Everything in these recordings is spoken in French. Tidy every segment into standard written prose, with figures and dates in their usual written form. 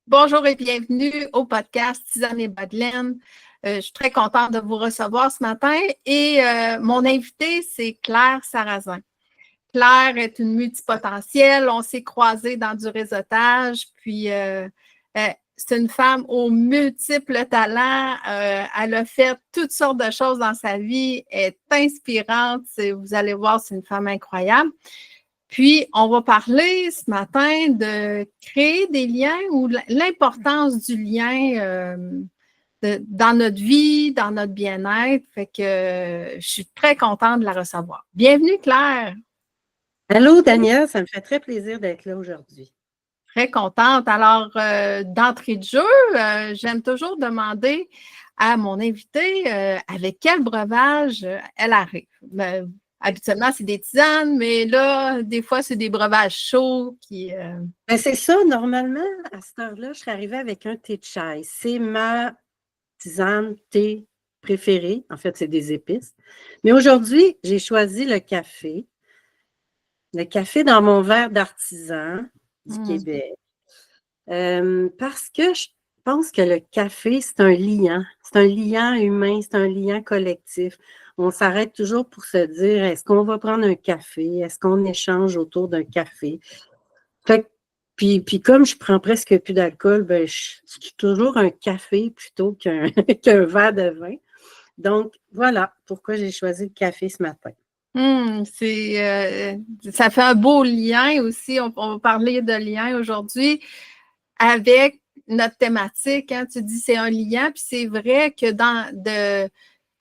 Bonjour et bienvenue au podcast Tisane et Badelaine. Je suis très contente de vous recevoir ce matin et mon invité, c'est Claire Sarrazin. Claire est une multipotentielle, on s'est croisés dans du réseautage, puis c'est une femme aux multiples talents. Elle a fait toutes sortes de choses dans sa vie, elle est inspirante, vous allez voir, c'est une femme incroyable. Puis, on va parler ce matin de créer des liens ou l'importance du lien dans notre vie, dans notre bien-être. Fait que je suis très contente de la recevoir. Bienvenue, Claire. Allô, Danielle, ça me fait très plaisir d'être là aujourd'hui. Très contente. Alors, d'entrée de jeu, j'aime toujours demander à mon invité avec quel breuvage elle arrive. Habituellement, c'est des tisanes, mais là, des fois, c'est des breuvages chauds qui. Ben, c'est ça, normalement, à cette heure-là, je serais arrivée avec un thé de chai. C'est ma tisane thé préférée. En fait, c'est des épices. Mais aujourd'hui, j'ai choisi le café. Le café dans mon verre d'artisan du Québec. Parce que je pense que le café, c'est un liant. C'est un liant humain, c'est un liant collectif. On s'arrête toujours pour se dire, est-ce qu'on va prendre un café? Est-ce qu'on échange autour d'un café? Fait que, puis comme je prends presque plus d'alcool, ben, je suis toujours un café plutôt qu'un qu'un verre de vin. Donc, voilà pourquoi j'ai choisi le café ce matin. Ça fait un beau lien aussi. On va parler de lien aujourd'hui avec notre thématique. Hein. Tu dis c'est un lien, puis c'est vrai que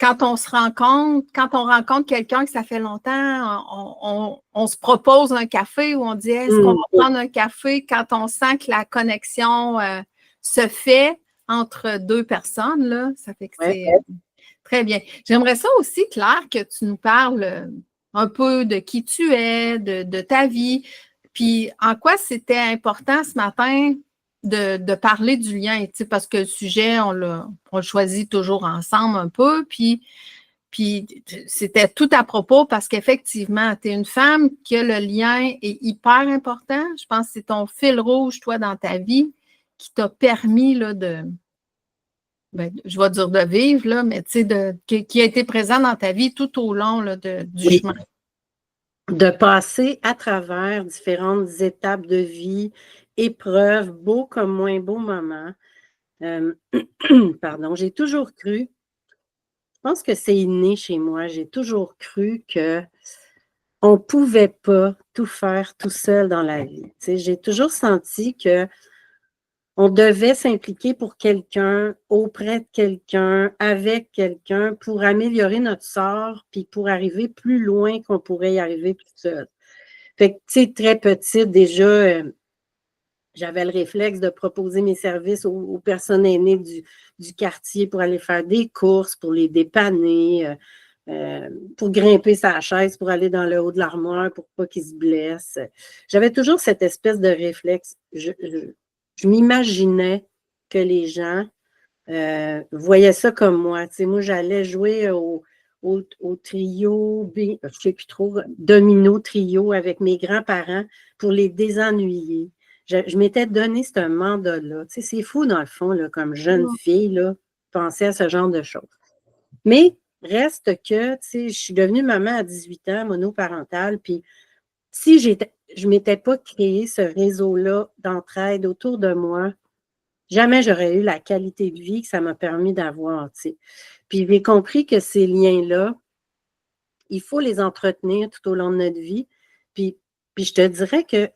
quand on se rencontre, quand on rencontre quelqu'un que ça fait longtemps, on se propose un café ou on dit est-ce qu'on va prendre un café quand on sent que la connexion se fait entre deux personnes, là. Ça fait que c'est très bien. J'aimerais ça aussi, Claire, que tu nous parles un peu de qui tu es, de ta vie, puis en quoi c'était important ce matin de parler du lien, parce que le sujet, on le choisit toujours ensemble un peu, puis c'était tout à propos parce qu'effectivement, tu es une femme que le lien est hyper important. Je pense que c'est ton fil rouge, toi, dans ta vie, qui t'a permis là, je vais dire de vivre, là, mais tu sais, qui a été présent dans ta vie tout au long là, du chemin. De passer à travers différentes étapes de vie, épreuves, beaux comme moins beaux moments. Pardon, j'ai toujours cru, je pense que c'est inné chez moi, j'ai toujours cru qu'on ne pouvait pas tout faire tout seul dans la vie. Tu sais, j'ai toujours senti qu'on devait s'impliquer pour quelqu'un, auprès de quelqu'un, avec quelqu'un, pour améliorer notre sort, puis pour arriver plus loin qu'on pourrait y arriver tout seul. Fait que, tu sais, très petite, déjà, j'avais le réflexe de proposer mes services aux personnes aînées du quartier pour aller faire des courses, pour les dépanner, pour grimper sa chaise, pour aller dans le haut de l'armoire pour pas qu'ils se blessent. J'avais toujours cette espèce de réflexe. Je m'imaginais que les gens voyaient ça comme moi. Tu sais, moi, j'allais jouer au trio, je ne sais plus trop, domino trio avec mes grands-parents pour les désennuyer. Je m'étais donné ce mandat-là. Tu sais, c'est fou, dans le fond, là, comme jeune fille, là, penser à ce genre de choses. Mais reste que, tu sais, je suis devenue maman à 18 ans, monoparentale, puis si je ne m'étais pas créé ce réseau-là d'entraide autour de moi, jamais j'aurais eu la qualité de vie que ça m'a permis d'avoir, tu sais. Puis j'ai compris que ces liens-là, il faut les entretenir tout au long de notre vie. Puis je te dirais que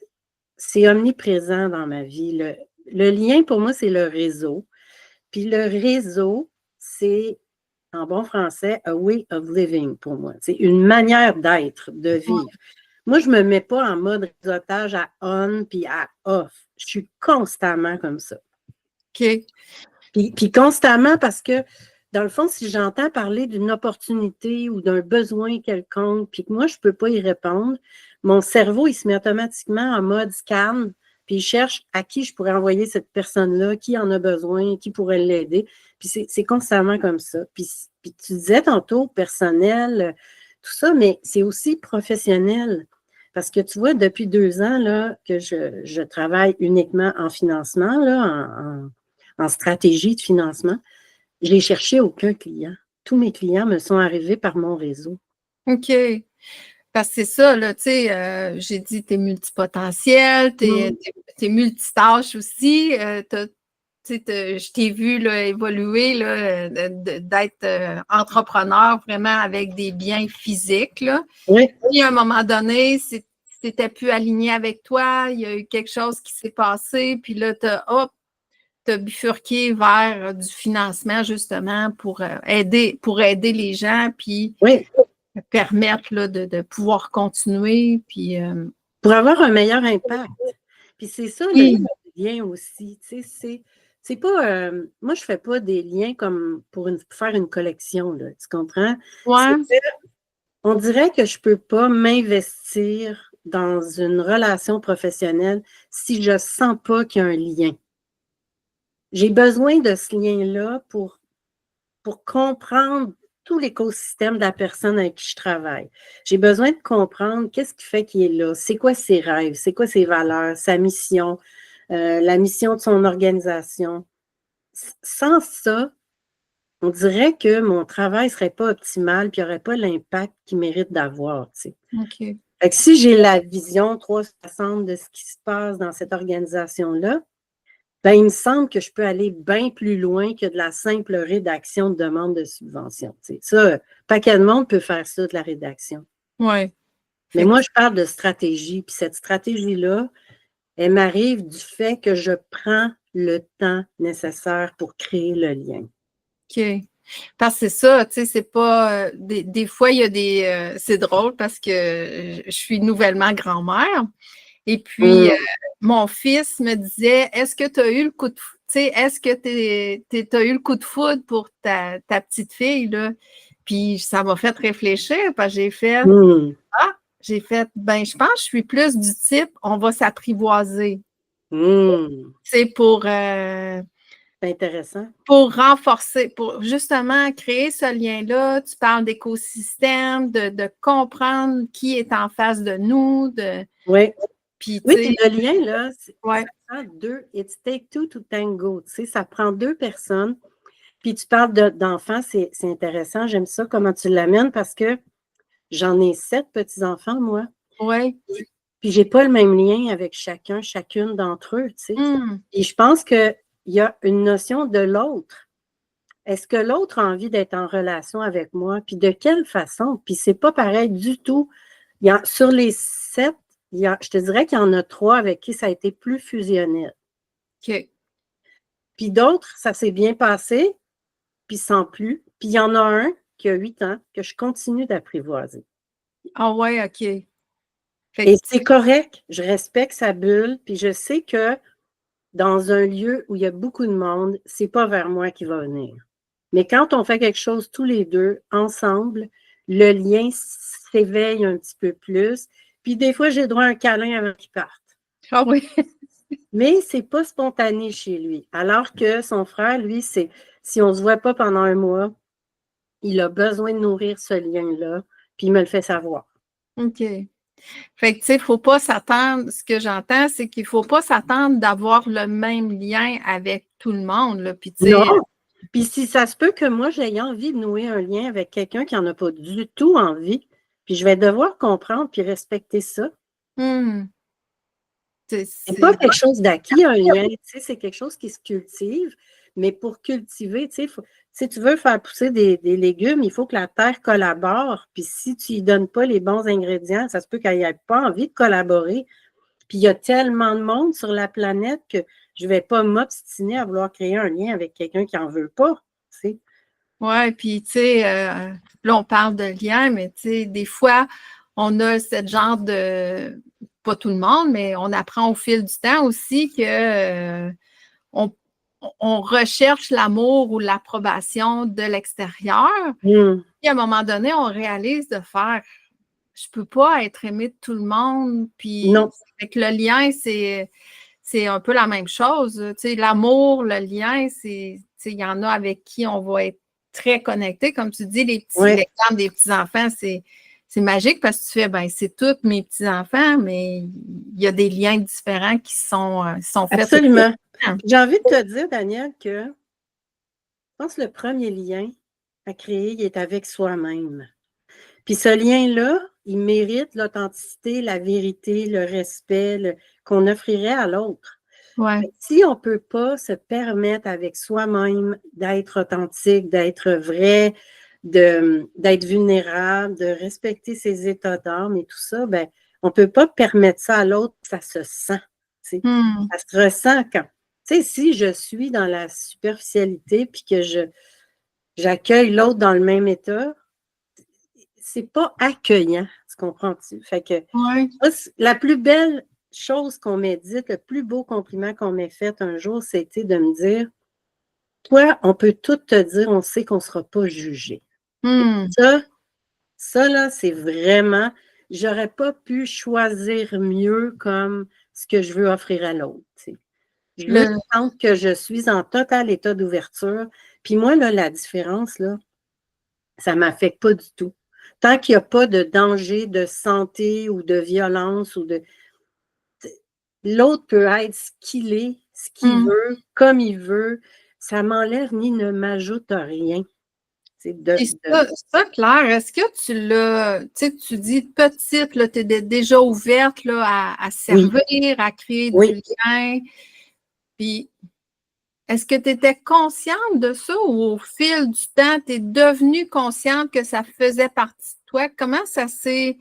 c'est omniprésent dans ma vie. Le lien, pour moi, c'est le réseau. Puis le réseau, c'est, en bon français, a way of living pour moi. C'est une manière d'être, de vivre. Moi, je ne me mets pas en mode réseautage à on puis à off. Je suis constamment comme ça. OK. Puis constamment parce que, dans le fond, si j'entends parler d'une opportunité ou d'un besoin quelconque, puis que moi, je ne peux pas y répondre, mon cerveau, il se met automatiquement en mode scan, puis il cherche à qui je pourrais envoyer cette personne-là, qui en a besoin, qui pourrait l'aider. Puis c'est constamment comme ça. Puis tu disais tantôt personnel, tout ça, mais c'est aussi professionnel. Parce que tu vois, depuis 2 ans là, que je travaille uniquement en financement, là, en stratégie de financement, je n'ai cherché aucun client. Tous mes clients me sont arrivés par mon réseau. OK. Parce que c'est ça, là, tu sais, j'ai dit, tu es multipotentiel, tu es multitâche aussi. Je t'ai vu là, évoluer, là, d'être entrepreneur vraiment avec des biens physiques. Là. Oui. Puis à un moment donné, c'était plus aligné avec toi, il y a eu quelque chose qui s'est passé, puis là, tu as bifurqué vers du financement justement pour aider les gens, puis Oui. permettre là, de pouvoir continuer. Puis, pour avoir un meilleur impact. Puis c'est ça le lien aussi. Tu sais, c'est pas. Moi, je fais pas des liens comme pour faire une collection, là, tu comprends? Ouais. On dirait que je peux pas m'investir dans une relation professionnelle si je sens pas qu'il y a un lien. J'ai besoin de ce lien-là pour comprendre tout l'écosystème de la personne avec qui je travaille. J'ai besoin de comprendre qu'est-ce qui fait qu'il est là, c'est quoi ses rêves, c'est quoi ses valeurs, sa mission, la mission de son organisation. Sans ça, on dirait que mon travail ne serait pas optimal et il n'y aurait pas l'impact qu'il mérite d'avoir. Tu sais. OK. Fait que si j'ai la vision 360 de ce qui se passe dans cette organisation-là, ben, il me semble que je peux aller bien plus loin que de la simple rédaction de demande de subvention. Tu sais. Ça, paquet de monde peut faire ça, de la rédaction. Oui. Mais moi, je parle de stratégie. Puis cette stratégie-là, elle m'arrive du fait que je prends le temps nécessaire pour créer le lien. OK. Parce que c'est ça, tu sais, c'est pas. Des fois, il y a des. C'est drôle parce que je suis nouvellement grand-mère. Et puis, mon fils me disait, est-ce que tu as eu le coup de foudre? Tu sais, est-ce que tu as eu le coup de foudre pour ta petite fille, là? Puis ça m'a fait réfléchir, parce que j'ai fait, ben, je pense que je suis plus du type, on va s'apprivoiser. C'est C'est intéressant. Pour renforcer, pour justement créer ce lien-là. Tu parles d'écosystème, de comprendre qui est en face de nous. Oui. Puis, Oui, le lien, là, ouais. ça prend deux. It takes two to tango. Tu sais, ça prend deux personnes. Puis tu parles d'enfants, c'est intéressant. J'aime ça, comment tu l'amènes, parce que j'en ai 7 petits-enfants, moi. Oui. Puis j'ai pas le même lien avec chacune d'entre eux, tu sais. Et je pense qu'il y a une notion de l'autre. Est-ce que l'autre a envie d'être en relation avec moi? Puis de quelle façon? Puis c'est pas pareil du tout. Sur les 7, je te dirais qu'il y en a 3 avec qui ça a été plus fusionnel. OK. Puis d'autres, ça s'est bien passé, puis sans plus. Puis il y en a un qui a 8 ans que je continue d'apprivoiser. Ah ouais, OK. Et c'est correct, je respecte sa bulle, puis je sais que dans un lieu où il y a beaucoup de monde, c'est pas vers moi qu'il va venir. Mais quand on fait quelque chose tous les deux, ensemble, le lien s'éveille un petit peu plus. Puis des fois, j'ai droit à un câlin avant qu'il parte. Ah oui. Mais c'est pas spontané chez lui. Alors que son frère, lui, si on ne se voit pas pendant un mois, il a besoin de nourrir ce lien-là, puis il me le fait savoir. OK. Fait que, tu sais, il ne faut pas s'attendre, ce que j'entends, c'est qu'il ne faut pas s'attendre d'avoir le même lien avec tout le monde. Là. Puis, tu sais, non! Puis si ça se peut que moi, j'aie envie de nouer un lien avec quelqu'un qui n'en a pas du tout envie, puis je vais devoir comprendre puis respecter ça. C'est pas quelque chose d'acquis, un lien, tu sais, c'est quelque chose qui se cultive, mais pour cultiver, tu sais, si tu veux faire pousser des légumes, il faut que la terre collabore, puis si tu lui donnes pas les bons ingrédients, ça se peut qu'elle n'ait pas envie de collaborer. Puis il y a tellement de monde sur la planète que je vais pas m'obstiner à vouloir créer un lien avec quelqu'un qui n'en veut pas, tu sais. Oui, puis, tu sais, là, on parle de lien, mais, tu sais, des fois, on a ce genre de, pas tout le monde, mais on apprend au fil du temps aussi que on recherche l'amour ou l'approbation de l'extérieur. Puis, à un moment donné, on réalise de faire, je peux pas être aimée de tout le monde. Puis, avec le lien, c'est un peu la même chose. Tu sais, l'amour, le lien, il y en a avec qui on va être très connecté. Comme tu dis, l'exemple des petits-enfants, c'est magique parce que tu fais, ben, c'est tous mes petits-enfants, mais il y a des liens différents qui sont faits. Absolument. J'ai envie de te dire, Daniel, que je pense que le premier lien à créer, il est avec soi-même. Puis ce lien-là, il mérite l'authenticité, la vérité, le respect qu'on offrirait à l'autre. Ouais. Si on ne peut pas se permettre avec soi-même d'être authentique, d'être vrai, d'être vulnérable, de respecter ses états d'âme et tout ça, ben, on ne peut pas permettre ça à l'autre, ça se sent. Ça se ressent quand. Tu sais, si je suis dans la superficialité puis que j'accueille l'autre dans le même état, c'est pas accueillant, tu comprends-tu? Fait que la plus belle chose qu'on m'ait dite, le plus beau compliment qu'on m'ait fait un jour, c'était de me dire, toi, on peut tout te dire, on sait qu'on ne sera pas jugé. Ça là, c'est vraiment, j'aurais pas pu choisir mieux comme ce que je veux offrir à l'autre. Je veux sentir que je suis en total état d'ouverture. Puis moi, là, la différence, là, ça ne m'affecte pas du tout. Tant qu'il n'y a pas de danger de santé ou de violence ou de. L'autre peut être ce qu'il est, ce qu'il veut, comme il veut. Ça m'enlève ni ne m'ajoute rien. C'est ça, Claire, est-ce que tu l'as, tu sais, tu dis petite, tu es déjà ouverte là, à servir, à créer du lien. Puis, est-ce que tu étais consciente de ça ou au fil du temps, tu es devenue consciente que ça faisait partie de toi? Comment ça s'est.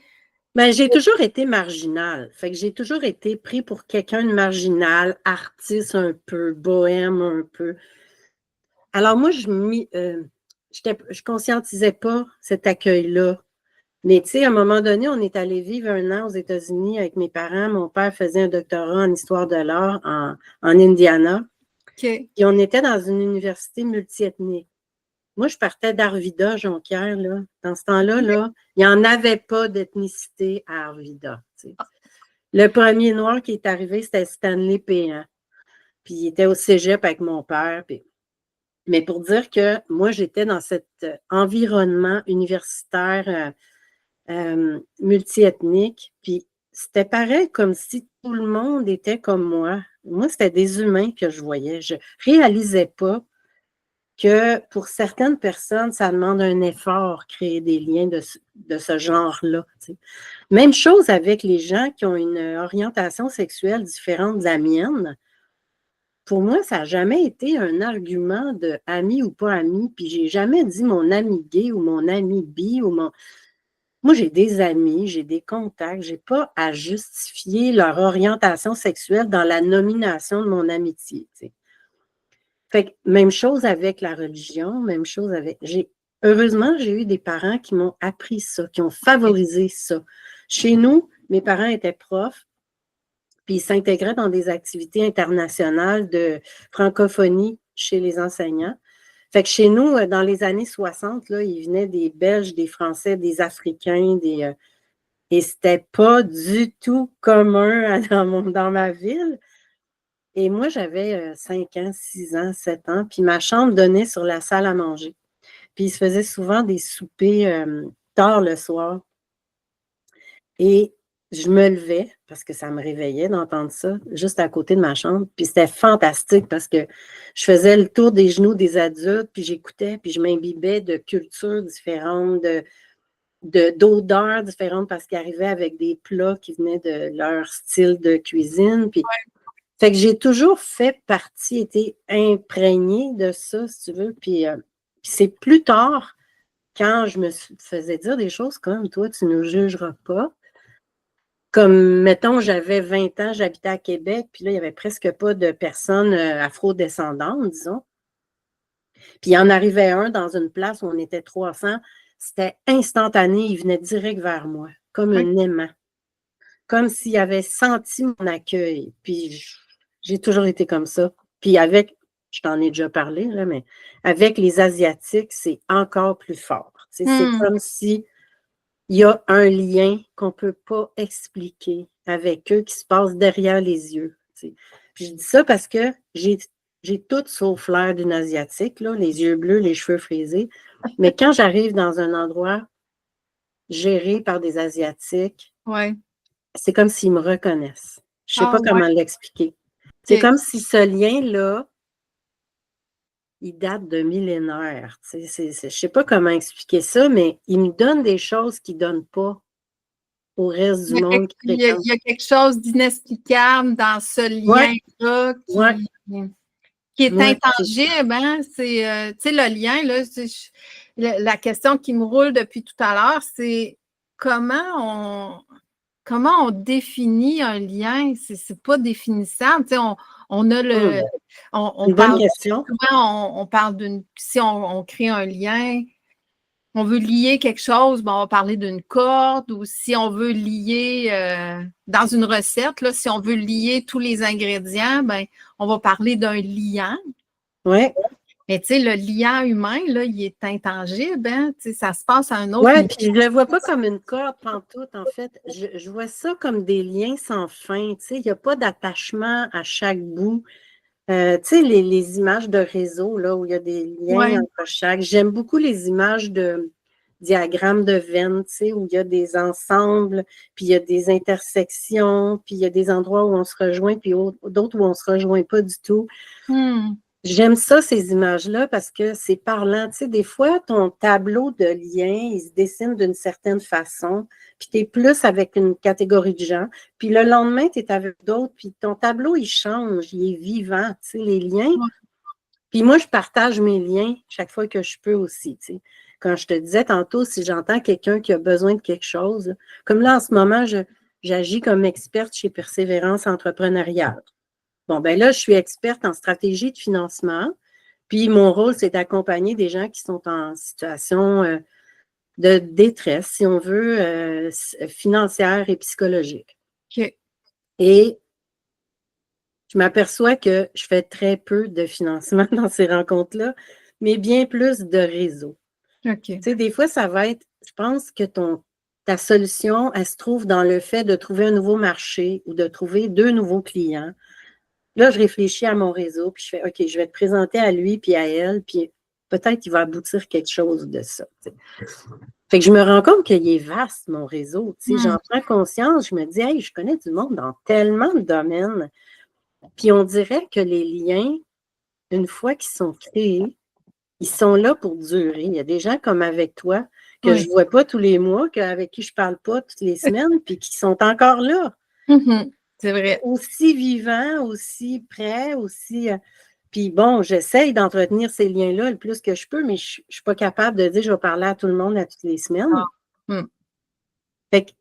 Ben, j'ai toujours été marginale. Fait que j'ai toujours été pris pour quelqu'un de marginal, artiste un peu, bohème un peu. Alors moi, je conscientisais pas cet accueil-là. Mais tu sais, à un moment donné, on est allé vivre 1 an aux États-Unis avec mes parents. Mon père faisait un doctorat en histoire de l'art en Indiana. Okay. Et on était dans une université multiethnique. Moi, je partais d'Arvida, Jonquière, là. Dans ce temps-là, là, il n'y en avait pas d'ethnicité à Arvida. T'sais. Le premier noir qui est arrivé, c'était Stanley Péan. Puis il était au cégep avec mon père. Puis. Mais pour dire que moi, j'étais dans cet environnement universitaire multiethnique, puis c'était pareil comme si tout le monde était comme moi. Moi, c'était des humains que je voyais. Je ne réalisais pas que pour certaines personnes, ça demande un effort, créer des liens de ce genre-là. Tu sais. Même chose avec les gens qui ont une orientation sexuelle différente de la mienne. Pour moi, ça n'a jamais été un argument de ami ou pas ami, puis j'ai jamais dit mon ami gay ou mon ami bi ou mon... Moi, j'ai des amis, j'ai des contacts, je n'ai pas à justifier leur orientation sexuelle dans la nomination de mon amitié. Tu sais. Fait que même chose avec la religion, même chose avec. Heureusement, j'ai eu des parents qui m'ont appris ça, qui ont favorisé ça. Chez nous, mes parents étaient profs, puis ils s'intégraient dans des activités internationales de francophonie chez les enseignants. Fait que chez nous, dans les années 60, là, il venait des Belges, des Français, des Africains, et c'était pas du tout commun dans ma ville. Et moi, j'avais 5 ans, 6 ans, 7 ans, puis ma chambre donnait sur la salle à manger. Puis il se faisait souvent des soupers tard le soir. Et je me levais, parce que ça me réveillait d'entendre ça, juste à côté de ma chambre. Puis c'était fantastique parce que je faisais le tour des genoux des adultes, puis j'écoutais, puis je m'imbibais de cultures différentes, d'odeurs différentes parce qu'ils arrivaient avec des plats qui venaient de leur style de cuisine. Puis, fait que j'ai toujours fait partie, été imprégnée de ça, si tu veux. Puis c'est plus tard, quand je me faisais dire des choses comme « toi, tu ne nous jugeras pas », comme, mettons, j'avais 20 ans, j'habitais à Québec, puis là, il n'y avait presque pas de personnes afro-descendantes, disons. Puis il y en arrivait un dans une place où on était 300, c'était instantané, il venait direct vers moi, comme un aimant. Comme s'il avait senti mon accueil. Puis j'ai toujours été comme ça. Puis je t'en ai déjà parlé, là, mais avec les Asiatiques, c'est encore plus fort. C'est comme si il y a un lien qu'on ne peut pas expliquer avec eux qui se passe derrière les yeux. T'sais. Puis je dis ça parce que j'ai tout sauf l'air d'une Asiatique, là, les yeux bleus, les cheveux frisés. Mais quand j'arrive dans un endroit, gérés par des Asiatiques, Ouais. c'est comme s'ils me reconnaissent. Je ne sais Ah pas comment ouais. l'expliquer. C'est OK. comme si ce lien-là, il date de millénaires. Je ne sais pas comment expliquer ça, mais il me donne des choses qu'il ne donne pas au reste Il du y a quelque, monde qui il y a- fréquente. il y a quelque chose d'inexplicable dans ce Ouais, lien-là ouais, qui est ouais. intangible, hein? C'est, tu sais, le lien, là, la question qui me roule depuis tout à l'heure, c'est comment comment on définit un lien? C'est pas définissable. Tu sais, on a Hum, on une bonne parle question. souvent, on parle si on crée un lien, on veut lier quelque chose, ben, on va parler d'une corde, ou si on veut lier dans une recette, là, si on veut lier tous les ingrédients, ben, on va parler d'un liant. Oui, Mais tu sais, le liant humain, là, il est intangible, hein? Tu sais, ça se passe à un autre ouais, niveau. puis je ne le vois pas comme une corde pantoute, en fait. Je vois ça comme des liens sans fin. Tu sais, il n'y a pas d'attachement à chaque bout. Tu sais, les images de réseau, là, où il y a des Ouais. liens entre chaque. J'aime beaucoup les images de diagrammes de Venn, tu sais, où il y a des ensembles, puis il y a des intersections, puis il y a des endroits où on se rejoint, puis d'autres où on ne se rejoint pas du tout. Hmm. J'aime ça, ces images-là, parce que c'est parlant. Tu sais, des fois, ton tableau de liens, il se dessine d'une certaine façon, puis tu es plus avec une catégorie de gens, puis le lendemain, tu es avec d'autres, puis ton tableau, il change, il est vivant, tu sais, les liens. Ouais. Puis moi, je partage mes liens chaque fois que je peux aussi, tu sais. Quand je te disais tantôt, si j'entends quelqu'un qui a besoin de quelque chose, comme là, en ce moment, j'agis comme experte chez Persévérance entrepreneuriale. Bon, ben là, je suis experte en stratégie de financement. Puis mon rôle, c'est d'accompagner des gens qui sont en situation de détresse, si on veut, financière et psychologique. OK. Et je m'aperçois que je fais très peu de financement dans ces rencontres-là, mais bien plus de réseau. Tu OK. sais, des fois, ça va être, je pense que ta solution, elle se trouve dans le fait de trouver un nouveau marché ou de trouver 2 nouveaux clients. Là, je réfléchis à mon réseau, puis je fais, OK, je vais te présenter à lui puis à elle, puis peut-être qu'il va aboutir quelque chose de ça. Tu sais. Fait que je me rends compte qu'il est vaste, mon réseau. Tu sais, Hmm. j'en prends conscience, je me dis, hey, je connais du monde dans tellement de domaines. Puis on dirait que les liens, une fois qu'ils sont créés, ils sont là pour durer. Il y a des gens comme avec toi que je Oui. ne vois pas tous les mois, avec qui je ne parle pas toutes les semaines, puis qui sont encore là. Mhm. C'est vrai. Aussi vivants, aussi prêts, aussi. Puis bon, j'essaye d'entretenir ces liens-là le plus que je peux, mais je ne suis pas capable de dire je vais parler à tout le monde à toutes les Ah. semaines. Hmm. Fait que,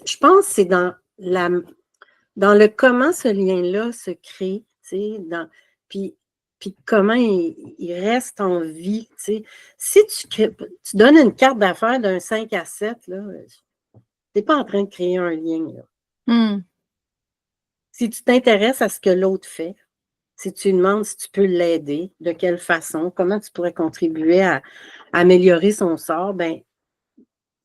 je pense que c'est dans le comment ce lien-là se crée, tu sais, puis, puis comment il reste en vie, tu sais. Si tu donnes une carte d'affaires d'un 5 à 7, là, tu n'es pas en train de créer un lien, là. Hmm. Si tu t'intéresses à ce que l'autre fait, si tu lui demandes si tu peux l'aider, de quelle façon, comment tu pourrais contribuer à améliorer son sort, ben,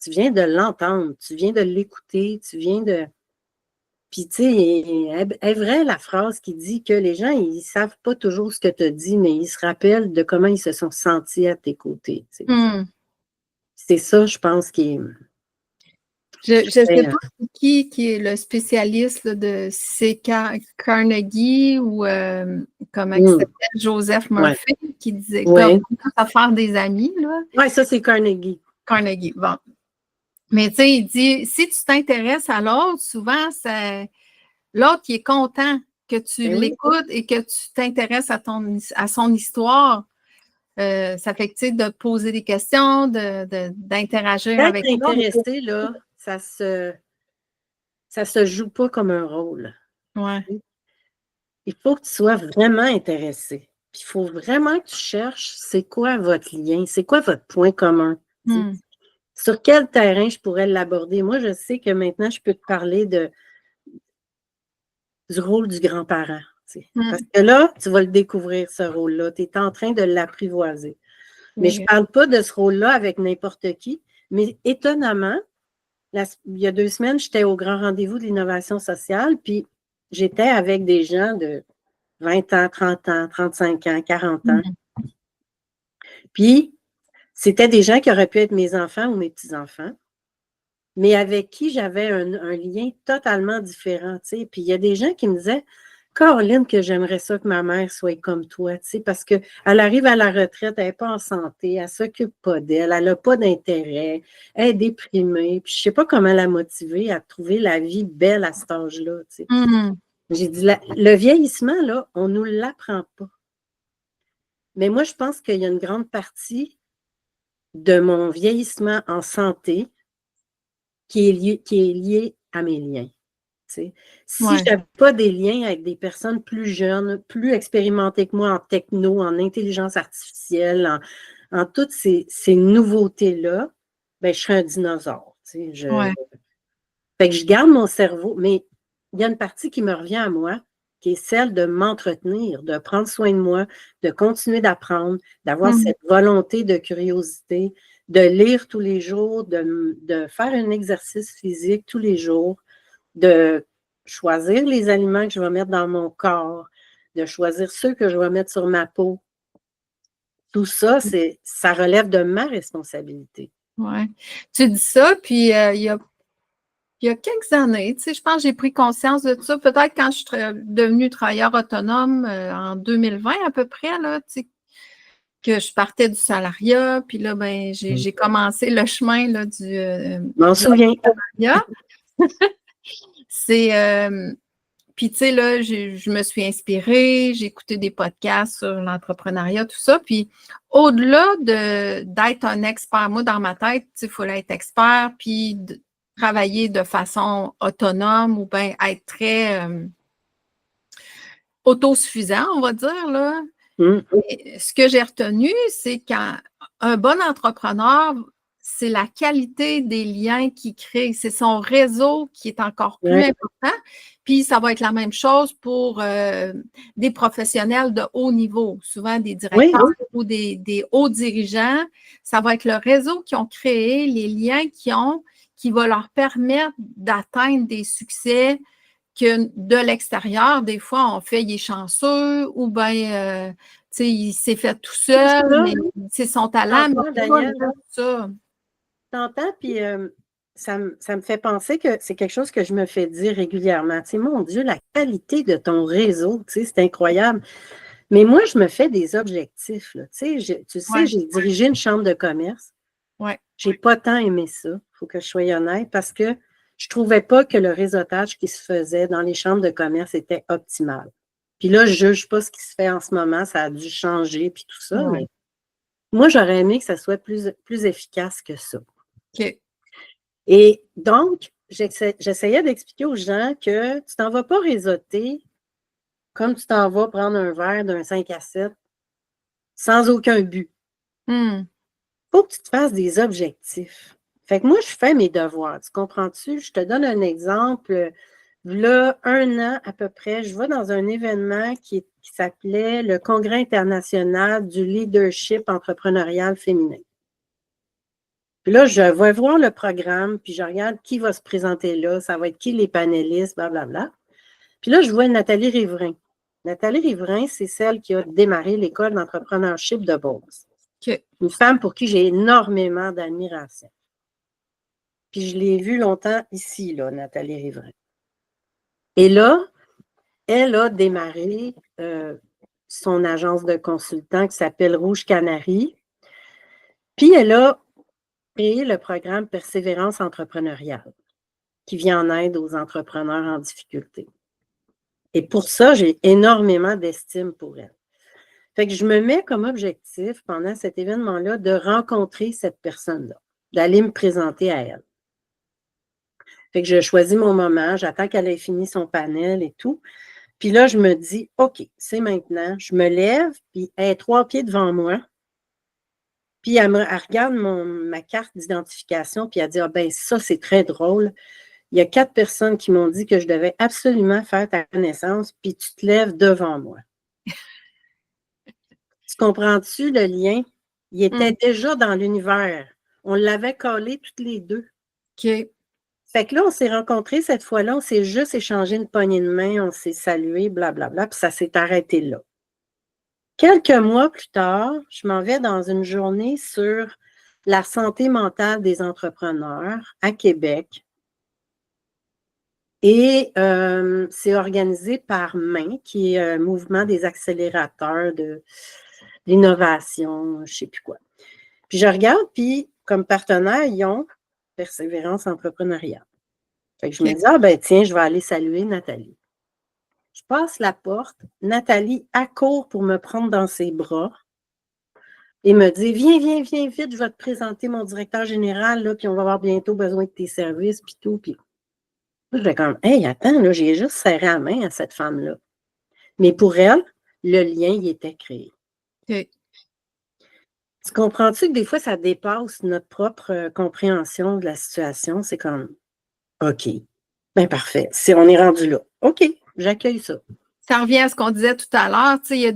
tu viens de l'entendre, tu viens de l'écouter, tu viens de. Puis, tu sais, est vraie la phrase qui dit que les gens, ils ne savent pas toujours ce que tu as dit, mais ils se rappellent de comment ils se sont sentis à tes côtés. Tu sais. Hmm. C'est ça, je pense, Je ne sais fait, pas qui est le spécialiste là, de si c'est Carnegie ou comment il s'appelle, Joseph ouais, Murphy, qui disait comme ouais. à faire des amis, là. Ouais, ça, c'est Carnegie. Carnegie, bon. Mais tu sais, il dit, si tu t'intéresses à l'autre, souvent, l'autre, il est content que tu Ben oui. l'écoutes et que tu t'intéresses à son histoire. Ça fait que, tu sais, de poser des questions, d'interagir D'être avec l'autre. intéressé, là, ça se joue pas comme un rôle. Ouais. Il faut que tu sois vraiment intéressé. Puis il faut vraiment que tu cherches c'est quoi votre lien, c'est quoi votre point commun. Tu sais. Hmm. Sur quel terrain je pourrais l'aborder? Moi, je sais que maintenant, je peux te parler du rôle du grand-parent. Tu sais. Parce Hmm. que là, tu vas le découvrir, ce rôle-là. Tu es en train de l'apprivoiser. Mais je ne Ouais. parle pas de ce rôle-là avec n'importe qui. Mais étonnamment, il y a 2 semaines, j'étais au grand rendez-vous de l'innovation sociale, puis j'étais avec des gens de 20 ans, 30 ans, 35 ans, 40 ans. Hmm. Puis, c'était des gens qui auraient pu être mes enfants ou mes petits-enfants. mais avec qui j'avais un lien totalement différent, tu sais. Puis il y a des gens qui me disaient, Caroline, que j'aimerais ça que ma mère soit comme toi, tu sais, parce qu'elle arrive à la retraite, elle n'est pas en santé, elle ne s'occupe pas d'elle, elle n'a pas d'intérêt, elle est déprimée, puis je ne sais pas comment la motiver à trouver la vie belle à cet âge-là, tu sais. J'ai dit, le vieillissement, là, on ne nous l'apprend pas. Mais moi, je pense qu'il y a une grande partie de mon vieillissement en santé qui est lié à mes liens. Si je n'avais pas des liens avec des personnes plus jeunes, plus expérimentées que moi en techno, en intelligence artificielle, en toutes ces nouveautés-là, ben, je serais un dinosaure. Fait que je garde mon cerveau, mais il y a une partie qui me revient à moi, qui est celle de m'entretenir, de prendre soin de moi, de continuer d'apprendre, d'avoir cette volonté de curiosité, de lire tous les jours, de faire un exercice physique tous les jours, de choisir les aliments que je vais mettre dans mon corps, de choisir ceux que je vais mettre sur ma peau. Tout ça, ça relève de ma responsabilité. Oui. Tu dis ça, puis il y a quelques années, tu sais, je pense que j'ai pris conscience de ça, peut-être quand je suis devenue travailleur autonome en 2020 à peu près, là, tu sais, que je partais du salariat, puis là, ben, j'ai commencé le chemin là, du m'en souviens. salariat. Puis, tu sais, là, je me suis inspirée, j'ai écouté des podcasts sur l'entrepreneuriat, tout ça. Puis, au-delà d'être un expert, moi, dans ma tête, tu sais, il faut être expert, puis travailler de façon autonome ou bien être très autosuffisant, on va dire, là. Et ce que j'ai retenu, c'est qu'un bon entrepreneur, c'est la qualité des liens qu'il crée. C'est son réseau qui est encore plus important. Puis, ça va être la même chose pour des professionnels de haut niveau, souvent des directeurs ou des hauts dirigeants. Ça va être le réseau qu'ils ont créé, les liens qu'ils ont, qui va leur permettre d'atteindre des succès que de l'extérieur, des fois, on fait, il est chanceux ou bien, tu sais, il s'est fait tout seul, mais c'est son talent, mais Daniel, ça. T'entends, puis ça me fait penser que c'est quelque chose que je me fais dire régulièrement. Tu sais, mon Dieu, la qualité de ton réseau, tu sais, c'est incroyable. Mais moi, je me fais des objectifs, là. Tu sais, j'ai dirigé une chambre de commerce. Je n'ai pas tant aimé ça, il faut que je sois honnête, parce que je ne trouvais pas que le réseautage qui se faisait dans les chambres de commerce était optimal. Puis là, je ne juge pas ce qui se fait en ce moment, ça a dû changer, puis tout ça, mais moi, j'aurais aimé que ça soit plus efficace que ça. OK. Et donc, j'essayais d'expliquer aux gens que tu t'en vas pas réseauter comme tu t'en vas prendre un verre d'un 5 à 7 sans aucun but. Faut que tu te fasses des objectifs. Fait que moi, je fais mes devoirs. Tu comprends-tu? Je te donne un exemple. Là, 1 an à peu près, je vais dans un événement qui s'appelait le Congrès international du leadership entrepreneurial féminin. Puis là, je vais voir le programme, puis je regarde qui va se présenter là, ça va être qui les panélistes, blablabla. Puis là, je vois Nathalie Riverain. Nathalie Riverain, c'est celle qui a démarré l'école d'entrepreneurship de Beauce. Une femme pour qui j'ai énormément d'admiration. Puis je l'ai vue longtemps ici, là, Nathalie Riverain. Et là, elle a démarré son agence de consultants qui s'appelle Rouge Canary. Puis elle a créé le programme Persévérance entrepreneuriale qui vient en aide aux entrepreneurs en difficulté. Et pour ça, j'ai énormément d'estime pour elle. Fait que je me mets comme objectif pendant cet événement-là de rencontrer cette personne-là, d'aller me présenter à elle. Fait que je choisis mon moment, j'attends qu'elle ait fini son panel et tout. Puis là, je me dis, OK, c'est maintenant. Je me lève, puis elle est 3 pieds devant moi. Puis elle regarde ma carte d'identification, puis elle dit, ah ben ça, c'est très drôle. Il y a 4 personnes qui m'ont dit que je devais absolument faire ta connaissance, puis tu te lèves devant moi. Tu comprends-tu le lien? Il était déjà dans l'univers. On l'avait collé toutes les deux. OK. Fait que là, on s'est rencontrés cette fois-là, on s'est juste échangé une poignée de main, on s'est salué, blablabla, puis ça s'est arrêté là. Quelques mois plus tard, je m'en vais dans une journée sur la santé mentale des entrepreneurs à Québec. Et c'est organisé par MAIN, qui est un mouvement des accélérateurs de l'innovation, je ne sais plus quoi. Puis je regarde, puis comme partenaire, ils ont Persévérance entrepreneuriale. Fait que je me dis, ah ben tiens, je vais aller saluer Nathalie. Je passe la porte, Nathalie accourt pour me prendre dans ses bras et me dit, viens, viens, viens vite, je vais te présenter mon directeur général, là, puis on va avoir bientôt besoin de tes services, puis tout. Puis je vais comme, hey, attends, là, j'ai juste serré la main à cette femme-là. Mais pour elle, le lien, il était créé. OK. Tu comprends-tu que des fois, ça dépasse notre propre compréhension de la situation? C'est comme, OK, bien parfait. Si on est rendu là, OK, j'accueille ça. Ça revient à ce qu'on disait tout à l'heure, il y a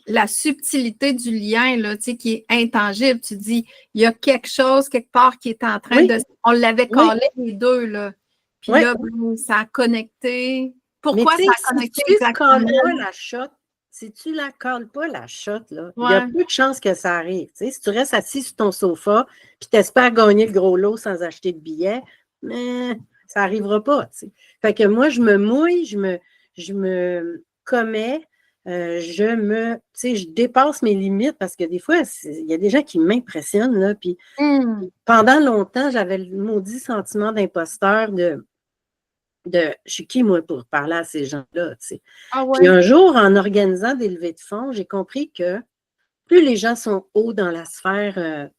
la subtilité du lien là, qui est intangible. Tu dis, il y a quelque chose, quelque part, qui est en train de. On l'avait collé les deux, là. Puis là, ça a connecté. Pourquoi ça a connecté exactement? Si tu la colles pas, la shot, là, il y a peu de chances que ça arrive. Si tu restes assis sur ton sofa puis tu espères gagner le gros lot sans acheter de billets, mais ça n'arrivera pas. T'sais. Fait que moi, je me mouille, je me commets, je dépasse mes limites parce que des fois, il y a des gens qui m'impressionnent. Là, puis pendant longtemps, j'avais le maudit sentiment d'imposteur de je suis qui, moi, pour parler à ces gens-là, tu sais. Ah ouais. Puis un jour, en organisant des levées de fonds, j'ai compris que plus les gens sont hauts dans la sphère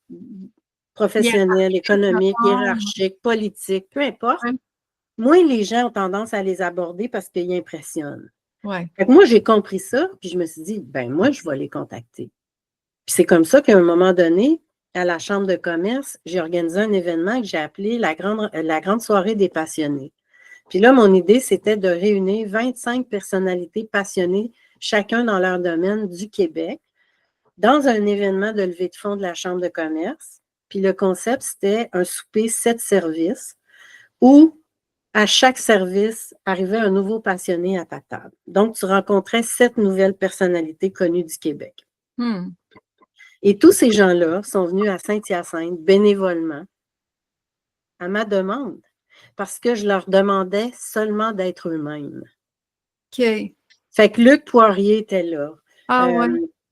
professionnelle, économique, hiérarchique, politique, peu importe, moins les gens ont tendance à les aborder parce qu'ils impressionnent. Fait que moi, j'ai compris ça, puis je me suis dit, ben moi, je vais les contacter. Puis c'est comme ça qu'à un moment donné, à la Chambre de commerce, j'ai organisé un événement que j'ai appelé la grande soirée des passionnés. Puis là, mon idée, c'était de réunir 25 personnalités passionnées, chacun dans leur domaine du Québec, dans un événement de levée de fonds de la Chambre de commerce. Puis le concept, c'était un souper 7 services où à chaque service arrivait un nouveau passionné à ta table. Donc, tu rencontrais 7 nouvelles personnalités connues du Québec. Et tous ces gens-là sont venus à Saint-Hyacinthe bénévolement à ma demande. Parce que je leur demandais seulement d'être eux-mêmes. OK. Fait que Luc Poirier était là.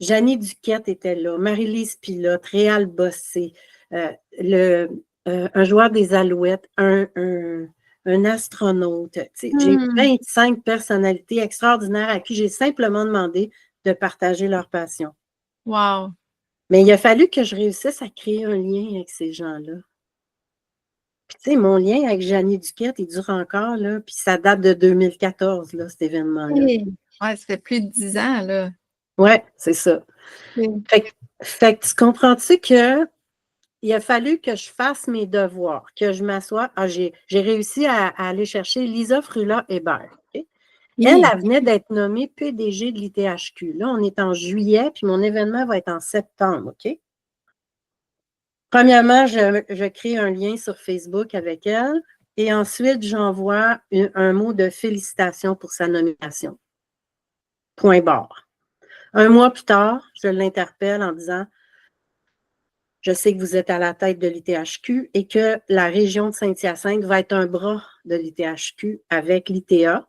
Jeannie Duquette était là. Marie-Lise Pilote, Réal Bossé, un joueur des Alouettes, un astronaute. J'ai 25 personnalités extraordinaires à qui j'ai simplement demandé de partager leur passion. Wow. Mais il a fallu que je réussisse à créer un lien avec ces gens-là. Puis, tu sais, mon lien avec Jeannie Duquette, il dure encore, là, puis ça date de 2014, là, cet événement-là. Oui, ça fait plus de 10 ans, là. Oui, c'est ça. Fait que tu comprends-tu que il a fallu que je fasse mes devoirs, que je m'assoie. J'ai réussi à aller chercher Lisa Frula-Hébert. Okay? Elle venait d'être nommée PDG de l'ITHQ. Là, on est en juillet, puis mon événement va être en septembre, OK? Premièrement, je crée un lien sur Facebook avec elle et ensuite, j'envoie un mot de félicitations pour sa nomination. Point barre. Un mois plus tard, je l'interpelle en disant « Je sais que vous êtes à la tête de l'ITHQ et que la région de Saint-Hyacinthe va être un bras de l'ITHQ avec l'ITA.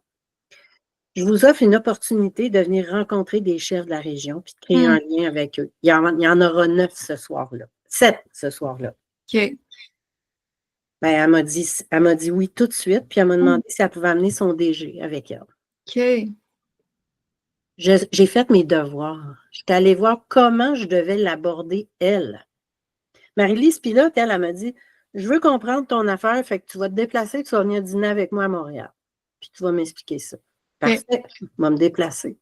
Je vous offre une opportunité de venir rencontrer des chefs de la région puis de créer un lien avec eux. Il y en aura 9 ce soir-là. 7 ce soir-là. » OK. Ben, elle m'a dit oui tout de suite, puis elle m'a demandé si elle pouvait amener son DG avec elle. OK. J'ai fait mes devoirs. J'étais allée voir comment je devais l'aborder, elle. Marie-Lise Pilote, elle m'a dit « Je veux comprendre ton affaire, fait que tu vas te déplacer, tu vas venir dîner avec moi à Montréal. Puis tu vas m'expliquer ça. » Parfait, je vais me déplacer.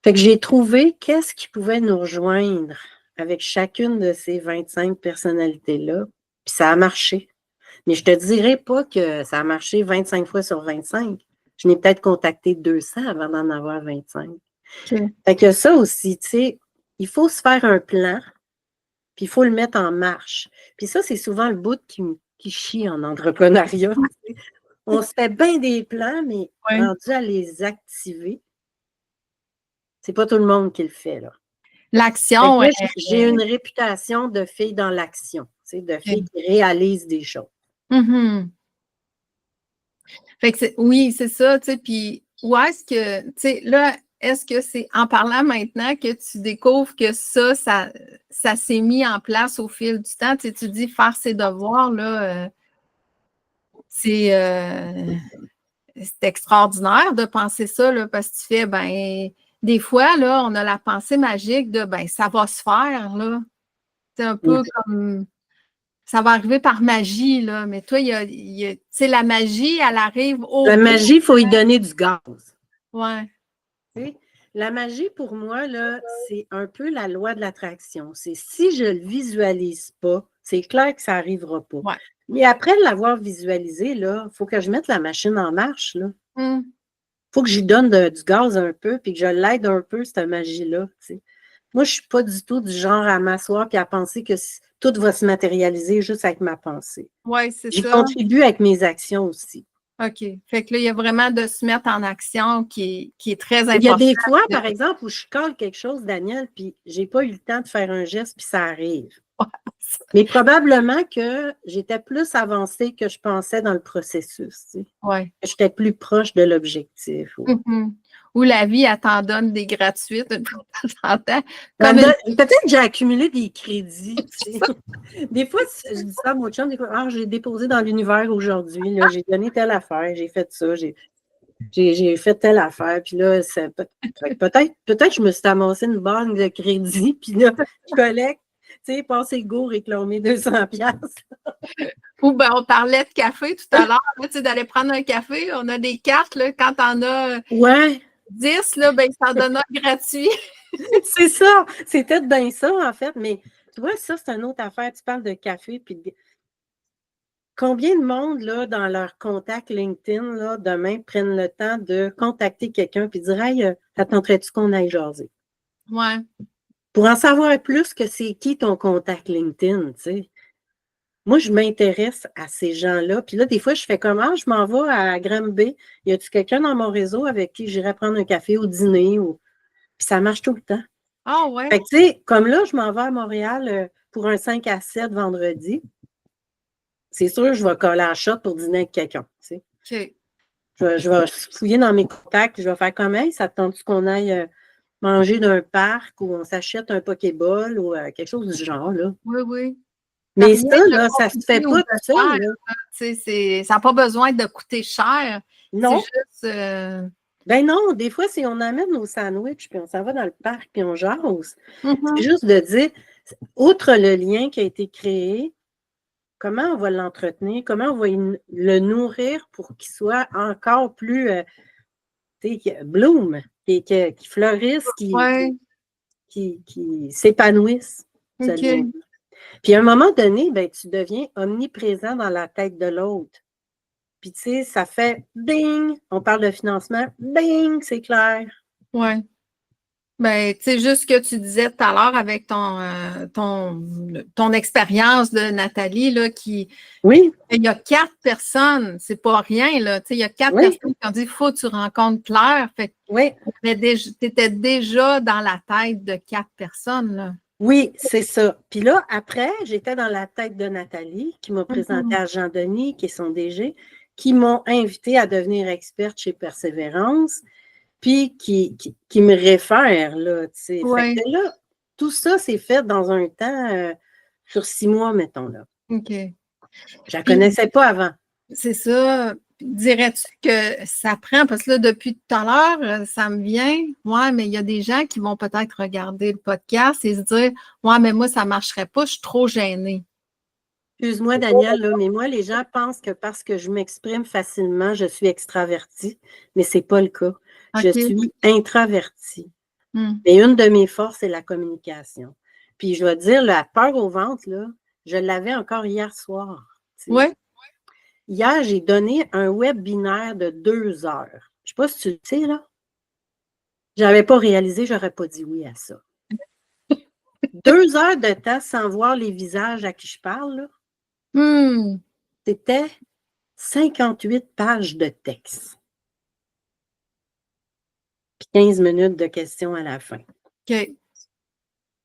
Fait que j'ai trouvé qu'est-ce qui pouvait nous rejoindre avec chacune de ces 25 personnalités-là. Puis ça a marché. Mais je ne te dirais pas que ça a marché 25 fois sur 25. Je n'ai peut-être contacté 200 avant d'en avoir 25. Okay. Fait que ça aussi, tu sais, il faut se faire un plan, puis il faut le mettre en marche. Puis ça, c'est souvent le bout qui chie en entrepreneuriat. On se fait bien des plans, mais rendu à les activer, c'est pas tout le monde qui le fait, là. L'action, Là, j'ai une réputation de fille dans l'action, de fille qui réalise des choses. Mm-hmm. Fait que oui, c'est ça, tu sais, puis où est-ce que, tu sais, là, est-ce que c'est en parlant maintenant que tu découvres que ça s'est mis en place au fil du temps? Tu sais, tu dis faire ses devoirs, là, c'est extraordinaire de penser ça, là, parce que tu fais, ben, des fois, là, on a la pensée magique de, ben, ça va se faire, là. C'est un peu comme, ça va arriver par magie, là, mais toi, tu sais, la magie, elle arrive au La bout. magie, il faut y donner du gaz. Ouais. La magie, pour moi, là, c'est un peu la loi de l'attraction. C'est si je ne le visualise pas, c'est clair que ça n'arrivera pas. Ouais. Mais après l'avoir visualisé, il faut que je mette la machine en marche. Il faut que j'y donne du gaz un peu, puis que je l'aide un peu, cette magie-là. Moi, je ne suis pas du tout du genre à m'asseoir et à penser que tout va se matérialiser juste avec ma pensée. Oui, c'est J'y ça. contribue avec mes actions aussi. OK. Fait que là, il y a vraiment de se mettre en action qui est très important. Il y a des fois, par exemple, où je colle quelque chose, Daniel, puis je n'ai pas eu le temps de faire un geste, puis ça arrive. Mais probablement que j'étais plus avancée que je pensais dans le processus. Ouais. J'étais plus proche de l'objectif. Ou la vie, elle t'en donne des gratuites une fois de temps en temps. Peut-être que j'ai accumulé des crédits. Des fois, je dis ça à mon chum, j'ai déposé dans l'univers aujourd'hui, j'ai donné telle affaire, j'ai fait ça, j'ai fait telle affaire, puis là, peut-être que je me suis amassé une banque de crédit, puis là, je collecte, tu sais, passer go, réclamer 200$. Ou ben, on parlait de café tout à l'heure, tu sais, d'aller prendre un café. On a des cartes, là, quand t'en as 10, là, ben, ça en donne un gratuit. C'est ça, c'est peut-être bien ça, en fait, mais tu vois, ça, c'est une autre affaire. Tu parles de café, puis combien de monde, là, dans leur contact LinkedIn, là, demain, prennent le temps de contacter quelqu'un puis dire « Hey, t'attendrais-tu qu'on aille jaser? » Ouais. Pour en savoir plus que c'est qui ton contact LinkedIn, tu sais. Moi, je m'intéresse à ces gens-là. Puis là, des fois, je fais comment? Je m'en vais à Granby. Y a-tu quelqu'un dans mon réseau avec qui j'irais prendre un café au dîner? Puis ça marche tout le temps. Ah ouais. Fait que, tu sais, comme là, je m'en vais à Montréal pour un 5 à 7 vendredi. C'est sûr, je vais coller à shot pour dîner avec quelqu'un, tu sais. OK. Je vais fouiller dans mes contacts, je vais faire comme « ça te tente qu'on aille manger d'un parc ou on s'achète un Pokéball ou quelque chose du genre, là. » Oui, oui. Mais ça, là, ça se fait pas tout seul, là. Ça n'a pas besoin de coûter cher. Non. C'est juste... Ben non, des fois, on amène nos sandwichs, puis on s'en va dans le parc, puis on jase. Mm-hmm. C'est juste de dire, outre le lien qui a été créé, comment on va l'entretenir, comment on va le nourrir pour qu'il soit encore plus bloom, qui fleurisse, qui s'épanouisse. OK. Puis à un moment donné, ben, tu deviens omniprésent dans la tête de l'autre. Puis tu sais, ça fait bing, on parle de financement, bing, c'est clair. Oui. Ben, tu sais, juste ce que tu disais tout à l'heure avec ton expérience de Nathalie, là, Oui. Il y a 4 personnes, c'est pas rien, là. Tu sais, il y a 4 personnes qui ont dit, il faut que tu rencontres Claire. Fait que tu étais déjà dans la tête de 4 personnes, là. Oui, c'est ça. Puis là, après, j'étais dans la tête de Nathalie, qui m'a présenté à Jean-Denis, qui est son DG, qui m'ont invité à devenir experte chez Persévérance, puis qui me réfère, là, tu sais. Fait que là, tout ça, c'est fait dans un temps sur 6 mois, mettons, là. OK. Je la connaissais pas avant. C'est ça. Dirais-tu que ça prend, parce que là, depuis tout à l'heure, ça me vient, ouais, mais il y a des gens qui vont peut-être regarder le podcast et se dire, ouais, mais moi, ça ne marcherait pas, je suis trop gênée. Excuse-moi, Daniel, là, mais moi, les gens pensent que parce que je m'exprime facilement, je suis extravertie, mais ce n'est pas le cas. Je suis introvertie. Mais une de mes forces, c'est la communication. Puis je vais te dire, la peur au ventre, là, je l'avais encore hier soir. Oui. Hier, j'ai donné un webinaire de 2 heures. Je ne sais pas si tu le sais, là. Je n'avais pas réalisé, je n'aurais pas dit oui à ça. 2 heures de temps sans voir les visages à qui je parle, là. C'était 58 pages de texte. Puis 15 minutes de questions à la fin. OK.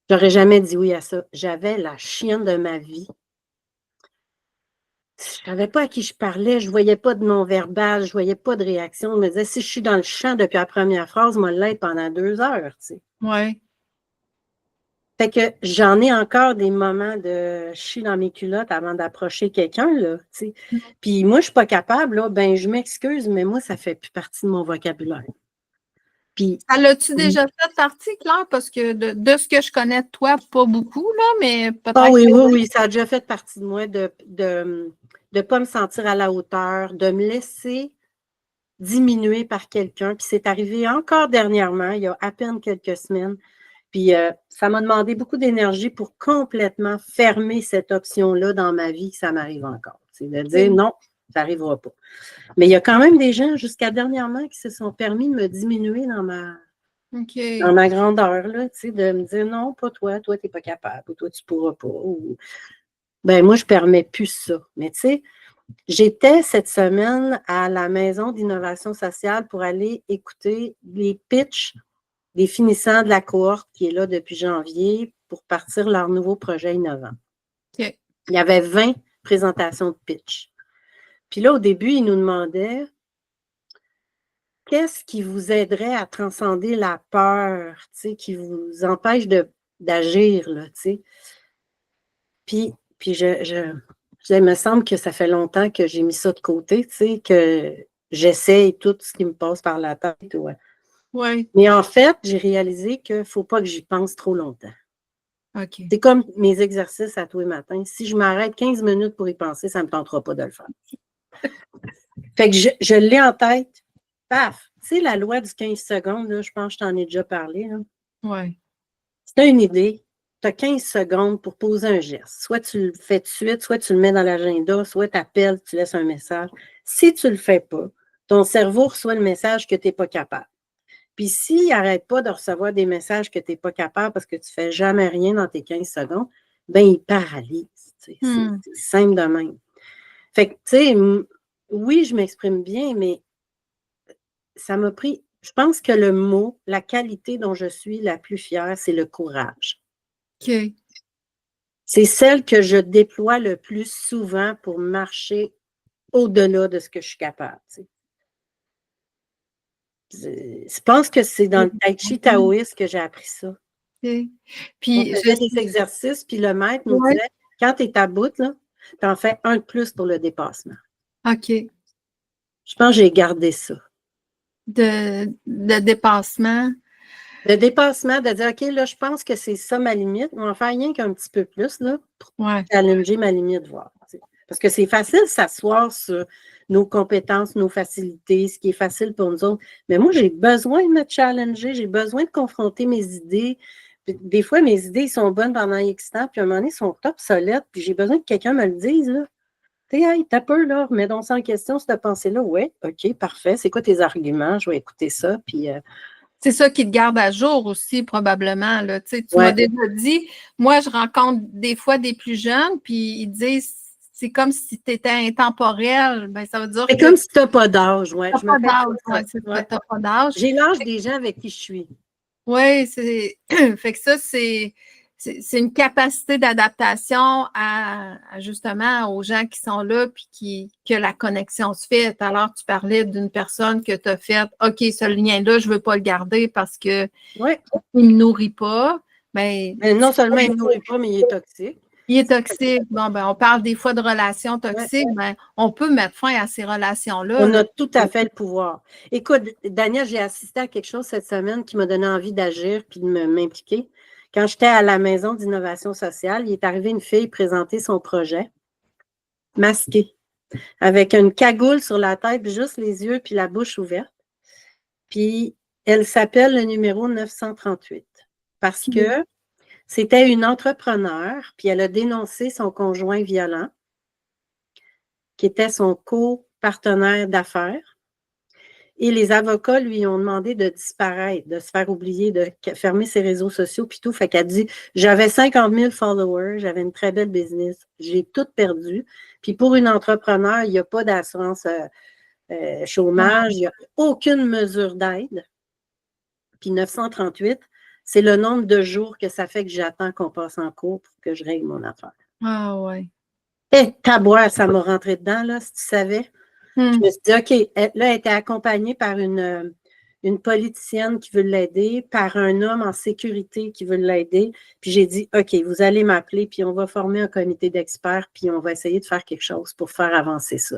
J'aurais jamais dit oui à ça. J'avais la chienne de ma vie. Je ne savais pas à qui je parlais, je ne voyais pas de non-verbal, je ne voyais pas de réaction. Je me disais, si je suis dans le champ depuis la première phrase, moi, l'être pendant 2 heures, tu sais. Oui. Fait que j'en ai encore des moments de chier dans mes culottes avant d'approcher quelqu'un, là, tu sais. Puis moi, je ne suis pas capable, là, ben je m'excuse, mais moi, ça ne fait plus partie de mon vocabulaire. Puis, Ça l'a-tu déjà fait partie, Claire? Parce que de ce que je connais de toi, pas beaucoup, là, mais peut-être. ah oui, oui, oui, ça a déjà fait partie de moi de ne pas me sentir à la hauteur, de me laisser diminuer par quelqu'un. Puis c'est arrivé encore dernièrement, il y a à peine quelques semaines. Puis ça m'a demandé beaucoup d'énergie pour complètement fermer cette option-là dans ma vie, que ça m'arrive encore. C'est de dire non, ça n'arrivera pas. Mais il y a quand même des gens, jusqu'à dernièrement, qui se sont permis de me diminuer dans ma grandeur, là, de me dire non, pas toi, toi, tu n'es pas capable, ou toi, tu ne pourras pas. Ou... Ben, moi, je ne permets plus ça. Mais tu sais, j'étais cette semaine à la Maison d'innovation sociale pour aller écouter les pitchs des finissants de la cohorte qui est là depuis janvier pour partir leur nouveau projet innovant. Okay. Il y avait 20 présentations de pitch. Puis là, au début, ils nous demandaient qu'est-ce qui vous aiderait à transcender la peur, qui vous empêche d'agir, là, tu sais. Puis il me semble que ça fait longtemps que j'ai mis ça de côté, tu sais, que j'essaye tout ce qui me passe par la tête. Ouais. Oui. Mais en fait, j'ai réalisé qu'il ne faut pas que j'y pense trop longtemps. Okay. C'est comme mes exercices à tous les matins. Si je m'arrête 15 minutes pour y penser, ça ne me tentera pas de le faire. Fait que je l'ai en tête. Paf! Tu sais, la loi du 15 secondes, là, je pense que je t'en ai déjà parlé. Oui. Si tu as une idée, tu as 15 secondes pour poser un geste. Soit tu le fais tout de suite, soit tu le mets dans l'agenda, soit tu appelles, tu laisses un message. Si tu ne le fais pas, ton cerveau reçoit le message que tu n'es pas capable. Puis s'il n'arrête pas de recevoir des messages que tu n'es pas capable parce que tu ne fais jamais rien dans tes 15 secondes, bien, il paralyse. C'est simple de même. Fait que, tu sais, oui, je m'exprime bien, mais ça m'a pris... Je pense que le mot, la qualité dont je suis la plus fière, c'est le courage. OK. C'est celle que je déploie le plus souvent pour marcher au-delà de ce que je suis capable. Je pense que c'est dans le tai chi taoïste que j'ai appris ça. Okay. Puis, on faisait des exercices, puis le maître nous disait, quand tu es à bout, tu en fais un de plus pour le dépassement. OK. Je pense que j'ai gardé ça. De dépassement. Le dépassement, de dire, OK, là, je pense que c'est ça ma limite, on va en faire rien qu'un petit peu plus, là, pour challenger ma limite, voir. Parce que c'est facile de s'asseoir sur nos compétences, nos facilités, ce qui est facile pour nous autres. Mais moi, j'ai besoin de me challenger, j'ai besoin de confronter mes idées. Puis, des fois, mes idées sont bonnes pendant X temps, puis à un moment donné, elles sont obsolètes, puis j'ai besoin que quelqu'un me le dise, là. Tu sais, hey, t'as peur, là, remets donc ça en question, cette pensée-là. Oui, OK, parfait. C'est quoi tes arguments? Je vais écouter ça, puis... C'est ça qui te garde à jour aussi, probablement. Là. Tu m'as déjà dit, moi, je rencontre des fois des plus jeunes, puis ils disent, c'est comme si tu étais intemporel. Ben, ça veut dire c'est comme si tu n'as pas d'âge. Ouais. Tu n'as pas d'âge. J'ai l'âge des gens avec qui je suis. Oui, c'est fait que ça, c'est une capacité d'adaptation justement aux gens qui sont là puis que la connexion se fait. Tout à l'heure, tu parlais d'une personne que tu as faite, OK, ce lien-là, je ne veux pas le garder parce qu'il ne me nourrit pas. Mais non seulement il ne me nourrit pas, mais il est toxique. Il est toxique. Bon, ben, on parle des fois de relations toxiques, mais on peut mettre fin à ces relations-là. On a tout à fait le pouvoir. Écoute, Daniel, j'ai assisté à quelque chose cette semaine qui m'a donné envie d'agir puis de m'impliquer. Quand j'étais à la Maison d'innovation sociale, il est arrivé une fille présenter son projet, masquée, avec une cagoule sur la tête, puis juste les yeux puis la bouche ouverte. Puis, elle s'appelle le numéro 938 parce que c'était une entrepreneure, puis elle a dénoncé son conjoint violent, qui était son co-partenaire d'affaires. Et les avocats lui ont demandé de disparaître, de se faire oublier, de fermer ses réseaux sociaux, puis tout. Fait qu'elle dit, j'avais 50 000 followers, j'avais une très belle business, j'ai tout perdu. Puis pour une entrepreneur, il n'y a pas d'assurance chômage, il n'y a aucune mesure d'aide. Puis 938, c'est le nombre de jours que ça fait que j'attends qu'on passe en cours pour que je règle mon affaire. Ah ouais. Eh, taboire, ça m'a rentré dedans, là, si tu savais. Je me suis dit, OK, là, elle était accompagnée par une politicienne qui veut l'aider, par un homme en sécurité qui veut l'aider. Puis j'ai dit, OK, vous allez m'appeler, puis on va former un comité d'experts, puis on va essayer de faire quelque chose pour faire avancer ça.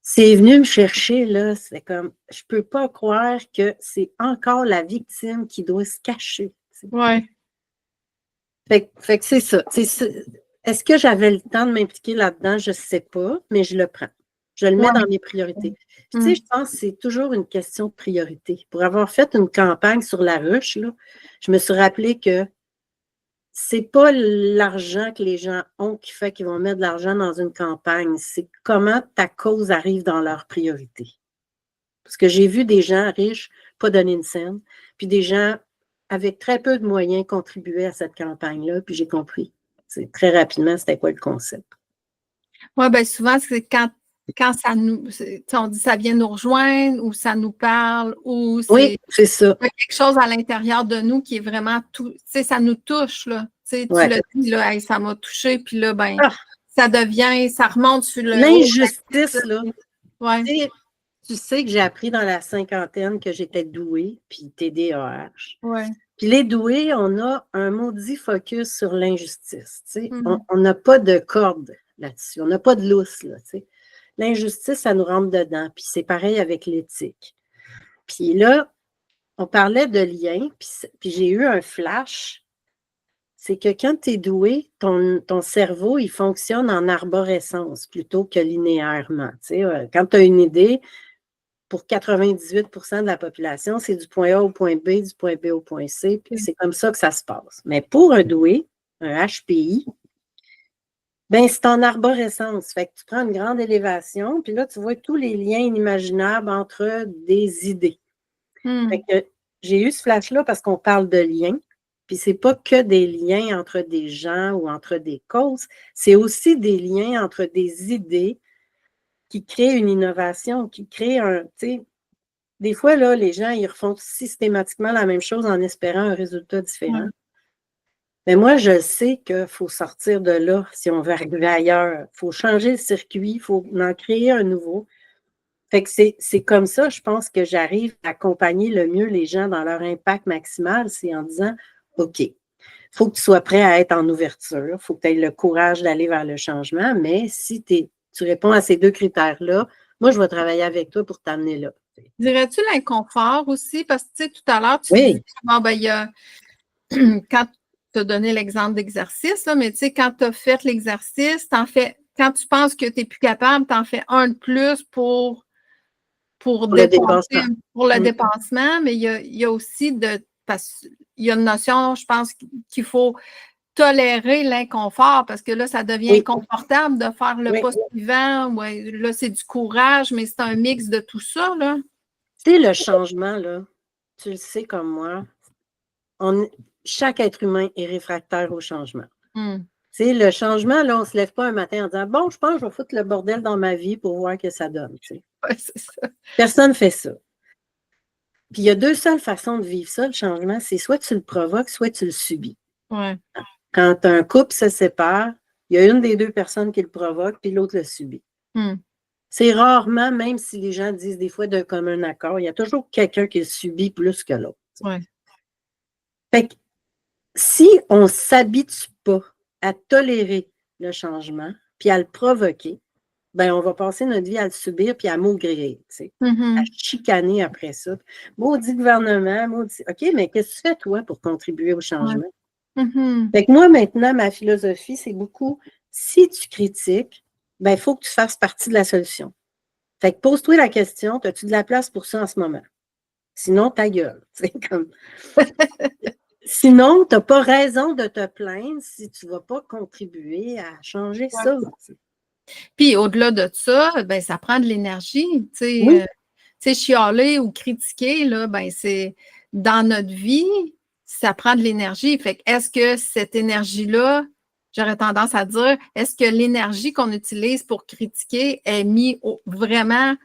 C'est venu me chercher, là, c'est comme, je peux pas croire que c'est encore la victime qui doit se cacher. Ouais. Fait que c'est ça. Est-ce que j'avais le temps de m'impliquer là-dedans? Je ne sais pas, mais je le prends. Je le mets dans mes priorités. Puis, tu sais, je pense que c'est toujours une question de priorité. Pour avoir fait une campagne sur la ruche, là, je me suis rappelé que c'est pas l'argent que les gens ont qui fait qu'ils vont mettre de l'argent dans une campagne. C'est comment ta cause arrive dans leurs priorités. Parce que j'ai vu des gens riches pas donner une scène, puis des gens avec très peu de moyens contribuer à cette campagne-là, puis j'ai compris. C'est très rapidement, c'était quoi le concept. Oui, bien souvent, c'est quand ça nous. On dit ça vient nous rejoindre ou ça nous parle ou c'est ça. Quelque chose à l'intérieur de nous qui est vraiment tout. Ça nous touche, là. Tu l'as dit, là, hey, ça m'a touché, puis là, ben, ça devient, ça remonte sur le. L'injustice, là. Ouais. Tu sais que j'ai appris dans la cinquantaine que j'étais douée, puis TDAH. Ouais. Puis les doués, on a un maudit focus sur l'injustice. On n'a pas de corde là-dessus. On n'a pas de lousse, là. L'injustice, ça nous rentre dedans. Puis c'est pareil avec l'éthique. Puis là, on parlait de lien, puis j'ai eu un flash. C'est que quand tu es doué, ton cerveau, il fonctionne en arborescence plutôt que linéairement. Quand tu as une idée, pour 98 de la population, c'est du point A au point B, du point B au point C, puis c'est comme ça que ça se passe. Mais pour un doué, un HPI, ben c'est en arborescence. Fait que tu prends une grande élévation, puis là, tu vois tous les liens inimaginables entre des idées. Fait que j'ai eu ce flash-là parce qu'on parle de liens, puis c'est pas que des liens entre des gens ou entre des causes, c'est aussi des liens entre des idées qui créent une innovation, qui créent un, tu sais, des fois, là, les gens, ils refont systématiquement la même chose en espérant un résultat différent. Mais moi, je sais qu'il faut sortir de là si on veut arriver ailleurs. Il faut changer le circuit, il faut en créer un nouveau. Fait que c'est comme ça, je pense, que j'arrive à accompagner le mieux les gens dans leur impact maximal, c'est en disant, OK, il faut que tu sois prêt à être en ouverture, il faut que tu aies le courage d'aller vers le changement, mais si tu réponds à ces deux critères-là, moi, je vais travailler avec toi pour t'amener là. Dirais-tu l'inconfort aussi? Parce que, tu sais, tout à l'heure, tu disais, bon, ben, il y a, quand tu as donné l'exemple d'exercice, là, mais tu sais, quand tu as fait l'exercice, quand tu penses que tu n'es plus capable, tu en fais un de plus pour le dépensement, mais il y a aussi parce qu'il y a une notion, je pense, qu'il faut tolérer l'inconfort parce que là, ça devient inconfortable de faire le pas suivant. Ouais, là, c'est du courage, mais c'est un mix de tout ça, là. Tu sais, le changement, là, tu le sais comme moi, chaque être humain est réfractaire au changement. Tu sais, le changement, là, on ne se lève pas un matin en disant « Bon, je pense que je vais foutre le bordel dans ma vie pour voir que ça donne. » Ouais, c'est ça. Personne ne fait ça. Puis il y a deux seules façons de vivre ça, le changement, c'est soit tu le provoques, soit tu le subis. Ouais. Quand un couple se sépare, il y a une des deux personnes qui le provoque, puis l'autre le subit. C'est rarement, même si les gens disent des fois d'un commun accord, il y a toujours quelqu'un qui le subit plus que l'autre. Ouais. Fait que si on ne s'habitue pas à tolérer le changement, puis à le provoquer, ben on va passer notre vie à le subir puis à maugréer, à chicaner après ça. Maudit gouvernement, maudit. OK, mais qu'est-ce que tu fais, toi, pour contribuer au changement? Fait que moi, maintenant, ma philosophie, c'est beaucoup, si tu critiques, ben il faut que tu fasses partie de la solution. Fait que pose-toi la question, as-tu de la place pour ça en ce moment? Sinon, ta gueule. Comme... Sinon, tu n'as pas raison de te plaindre si tu ne vas pas contribuer à changer ça. Puis au-delà de ça, ben, ça prend de l'énergie. Tu sais, chialer ou critiquer, là, ben, c'est dans notre vie, ça prend de l'énergie. Fait que est-ce que cette énergie-là, j'aurais tendance à dire, est-ce que l'énergie qu'on utilise pour critiquer est mise vraiment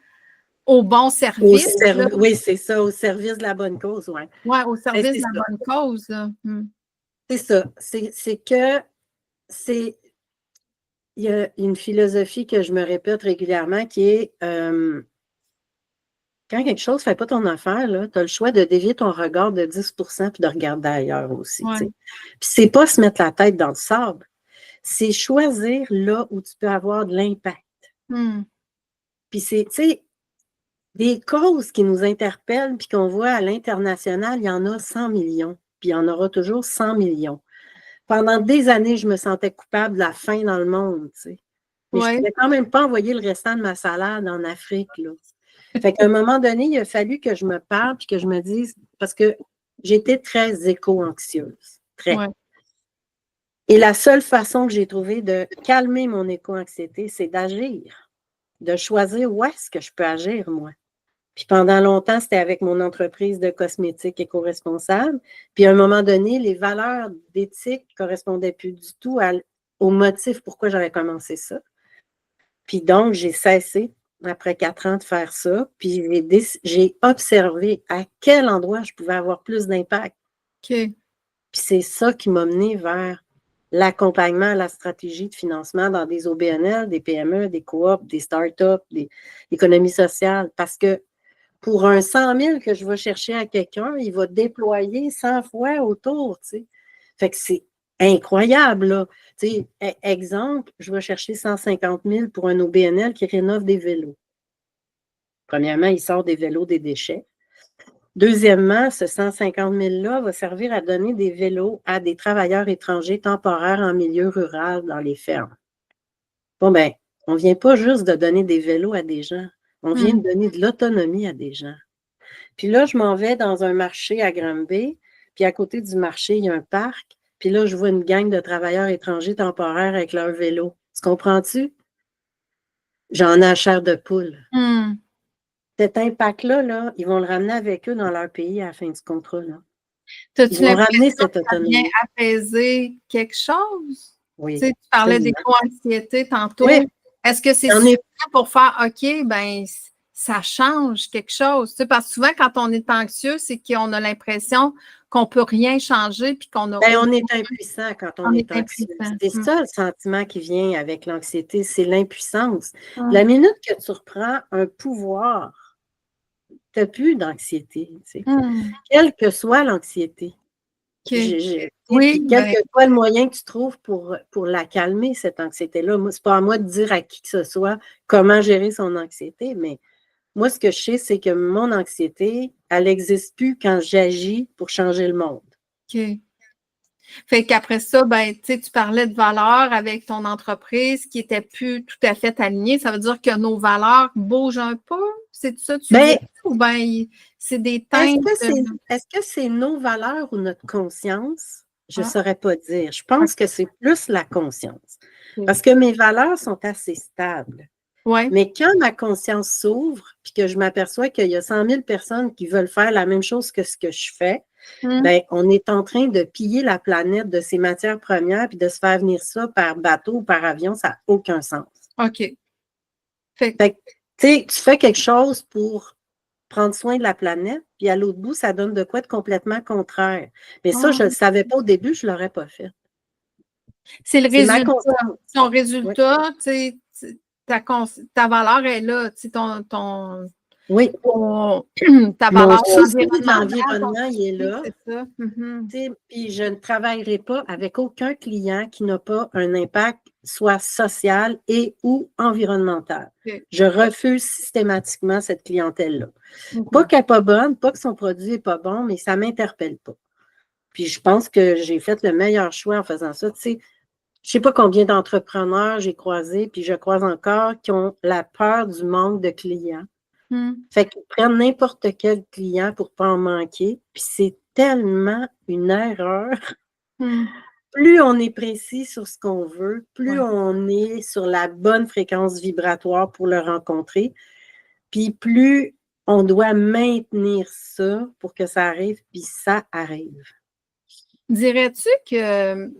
au bon service. Oui, c'est ça, au service de la bonne cause, oui. Oui, au service de C'est la ça. bonne cause. C'est ça. C'est que il y a une philosophie que je me répète régulièrement qui est quand quelque chose ne fait pas ton affaire, tu as le choix de dévier ton regard de 10 puis de regarder ailleurs aussi. Ouais. Puis c'est pas se mettre la tête dans le sable, c'est choisir là où tu peux avoir de l'impact. Puis c'est, tu sais, des causes qui nous interpellent puis qu'on voit à l'international, il y en a 100 millions, puis il y en aura toujours 100 millions. Pendant des années, je me sentais coupable de la faim dans le monde, tu sais. Mais je ne pouvais quand même pas envoyer le restant de ma salade en Afrique, là. Fait qu'à un moment donné, il a fallu que je me parle puis que je me dise, parce que j'étais très éco-anxieuse, très. Ouais. Et la seule façon que j'ai trouvé de calmer mon éco-anxiété, c'est d'agir, de choisir où est-ce que je peux agir, moi. Puis pendant longtemps, c'était avec mon entreprise de cosmétiques éco-responsable. Puis à un moment donné, les valeurs d'éthique ne correspondaient plus du tout au motif pourquoi j'avais commencé ça. Puis donc, j'ai cessé, après 4 ans, de faire ça. Puis j'ai observé à quel endroit je pouvais avoir plus d'impact. OK. Puis c'est ça qui m'a mené vers l'accompagnement à la stratégie de financement dans des OBNL, des PME, des coops, des startups, des économies sociales. Parce que pour un 100 000 que je vais chercher à quelqu'un, il va déployer 100 fois autour, tu sais. Fait que c'est incroyable, là. Tu sais, exemple, je vais chercher 150 000 pour un OBNL qui rénove des vélos. Premièrement, il sort des vélos des déchets. Deuxièmement, ce 150 000-là va servir à donner des vélos à des travailleurs étrangers temporaires en milieu rural dans les fermes. Bon, ben, on ne vient pas juste de donner des vélos à des gens, on vient de donner de l'autonomie à des gens. Puis là, je m'en vais dans un marché à Granby, puis à côté du marché, il y a un parc, puis là, je vois une gang de travailleurs étrangers temporaires avec leur vélo. Tu comprends-tu? J'en ai à chair de poule. Cet impact-là, là, ils vont le ramener avec eux dans leur pays à la fin du contrat, là. T'as-tu Ils vont ramener cette l'impression que ça vient autonomie. apaiser quelque chose? Oui. Tu sais, tu parlais d'éco-anxiété tantôt. Oui. Est-ce que c'est suffisant pour faire OK, ben ça change quelque chose? Tu sais, parce que souvent, quand on est anxieux, c'est qu'on a l'impression qu'on ne peut rien changer puis qu'on a. Ben, on est impuissant quand on est anxieux. C'est ça le sentiment qui vient avec l'anxiété, c'est l'impuissance. La minute que tu reprends un pouvoir, tu n'as plus d'anxiété, tu sais. Quelle que soit l'anxiété. Oui, quel que soit le moyen que tu trouves pour la calmer, cette anxiété-là. Moi, ce n'est pas à moi de dire à qui que ce soit comment gérer son anxiété, mais moi, ce que je sais, c'est que mon anxiété, elle n'existe plus quand j'agis pour changer le monde. OK. Fait qu'après ça, ben, tu parlais de valeurs avec ton entreprise qui n'était plus tout à fait alignée. Ça veut dire que nos valeurs bougent un peu? C'est ça que tu dis? Ou bien c'est des teintes? Est-ce que c'est nos valeurs ou notre conscience? Je ne saurais pas dire. Je pense que c'est plus la conscience. Parce que mes valeurs sont assez stables. Ouais. Mais quand ma conscience s'ouvre puis que je m'aperçois qu'il y a 100 000 personnes qui veulent faire la même chose que ce que je fais, ben, on est en train de piller la planète de ses matières premières puis de se faire venir ça par bateau ou par avion, ça n'a aucun sens. OK. Fait que, tu sais, tu fais quelque chose pour prendre soin de la planète, puis à l'autre bout, ça donne de quoi de complètement contraire. Mais ça, je ne le savais pas au début, je ne l'aurais pas fait. C'est le résultat. Ma conscience. Ton résultat, tu sais, ta valeur est là, tu sais, oui. Ta valeur d'environnement, il est là. C'est ça. Puis je ne travaillerai pas avec aucun client qui n'a pas un impact soit social et ou environnemental. Je refuse systématiquement cette clientèle-là. Pas qu'elle n'est pas bonne, pas que son produit n'est pas bon, mais ça ne m'interpelle pas. Puis je pense que j'ai fait le meilleur choix en faisant ça. Tu sais, je ne sais pas combien d'entrepreneurs j'ai croisés, puis je croise encore, qui ont la peur du manque de clients. Fait qu'ils prennent n'importe quel client pour ne pas en manquer. Puis c'est tellement une erreur. Plus on est précis sur ce qu'on veut, plus on est sur la bonne fréquence vibratoire pour le rencontrer, puis plus on doit maintenir ça pour que ça arrive, puis ça arrive. Dirais-tu que, tu